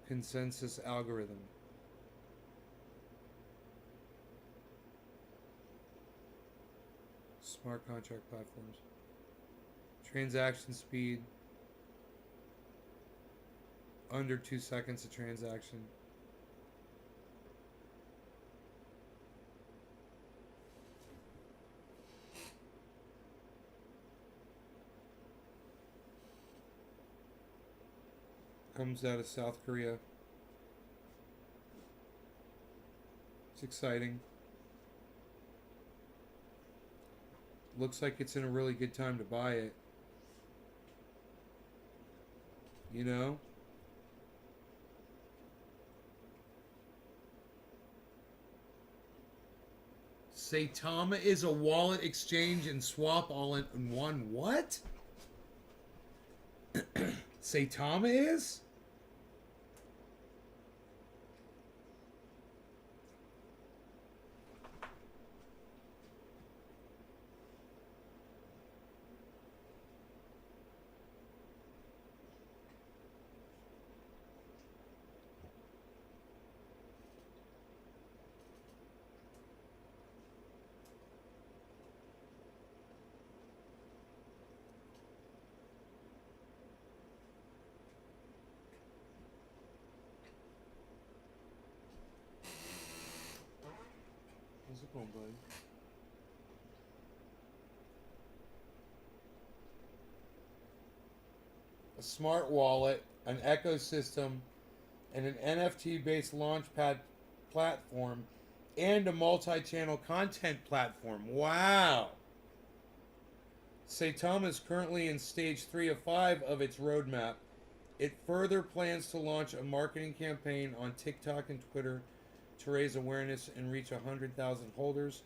Speaker 1: consensus algorithm. Smart contract platforms. Transaction speed. Under 2 seconds a transaction. Comes out of South Korea. It's exciting. Looks like it's in a really good time to buy it. You know? Saitama is a wallet exchange and swap all in one. What? Saitama is? How's it going, buddy? A smart wallet, an ecosystem, and an NFT-based launchpad platform, and a multi-channel content platform. Wow! Saitama is currently in stage 3 of 5 of its roadmap. It further plans to launch a marketing campaign on TikTok and Twitter to raise awareness and reach 100,000 holders.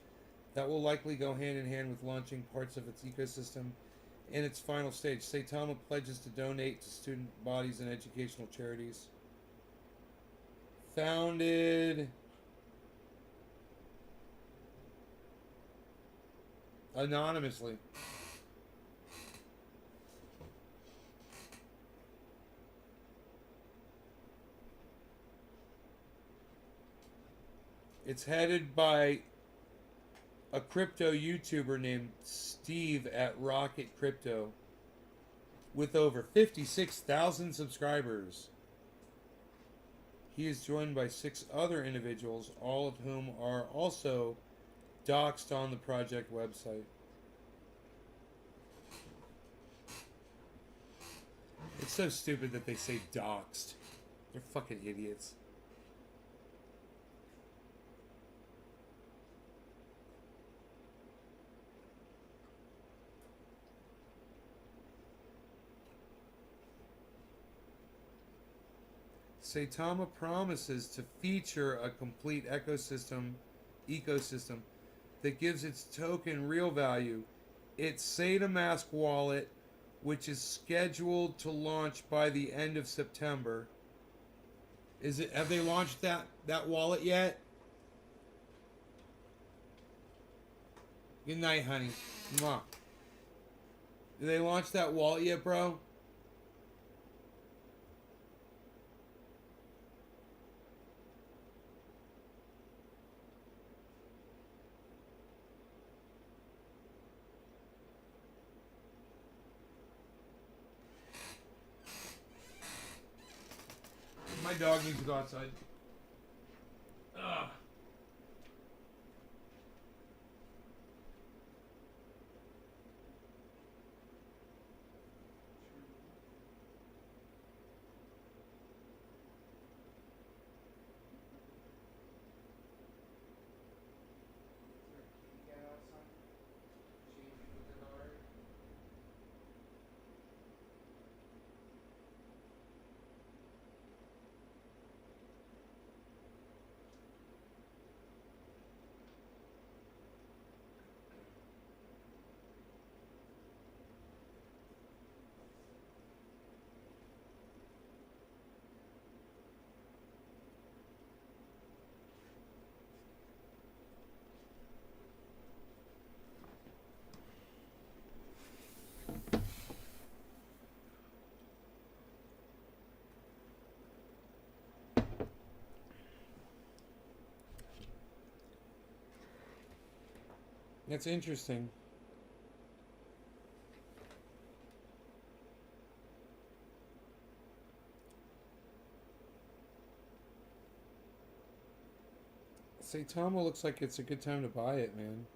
Speaker 1: That will likely go hand in hand with launching parts of its ecosystem in its final stage. Saitama pledges to donate to student bodies and educational charities. Founded anonymously. It's headed by a crypto YouTuber named Steve at Rocket Crypto with over 56,000 subscribers. He is joined by 6 other individuals, all of whom are also doxed on the project website. It's so stupid that they say doxed. They're fucking idiots. Saitama promises to feature a complete ecosystem that gives its token real value. Its SataMask wallet, which is scheduled to launch by the end of September. Have they launched that wallet yet? Good night, honey. Mwah. Did they launch that wallet yet, bro? My dog needs to go outside. Ugh. That's interesting. Saitama looks like it's a good time to buy it, man.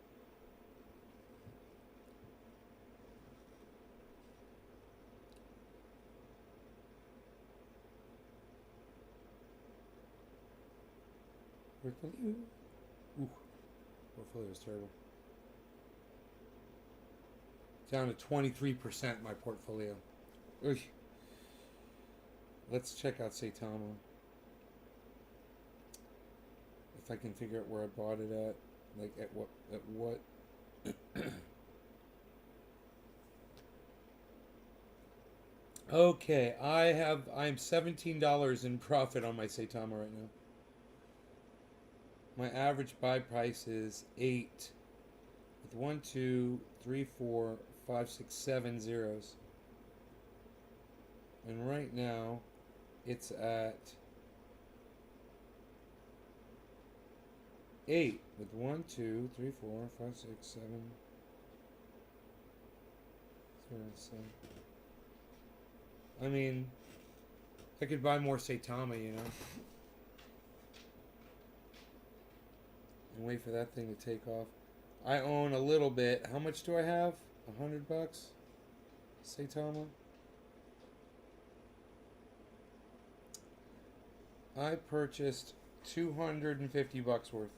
Speaker 1: Portfolio? Ooh, portfolio is terrible. Down to 23% my portfolio. Oy. Let's check out Saitama. If I can figure out where I bought it at. Like at what Okay, I'm $17 in profit on my Saitama right now. My average buy price is 8 with 1, 2, 3, 4, 5, 6, 7 zeros. And right now it's at 8 with 1, 2, 3, 4, 5, 6, 7 zeros. So, I mean, I could buy more Saitama, you know. And wait for that thing to take off. I own a little bit. How much do I have? $100? Saitama? I purchased $250 worth.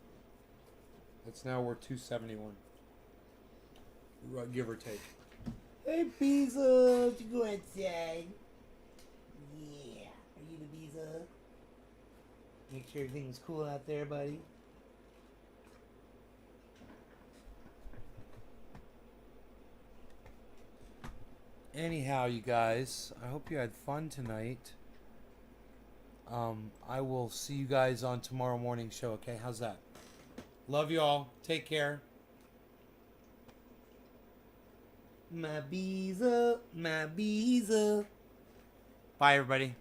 Speaker 1: It's now worth $271. Give or take.
Speaker 3: Hey, Pizza, you go outside. Yeah, are you the Pizza? Make sure everything's cool out there, buddy.
Speaker 1: Anyhow, you guys, I hope you had fun tonight. I will see you guys on tomorrow morning show, okay? How's that? Love you all. Take care.
Speaker 3: My Pizza, my Pizza.
Speaker 1: Bye, everybody.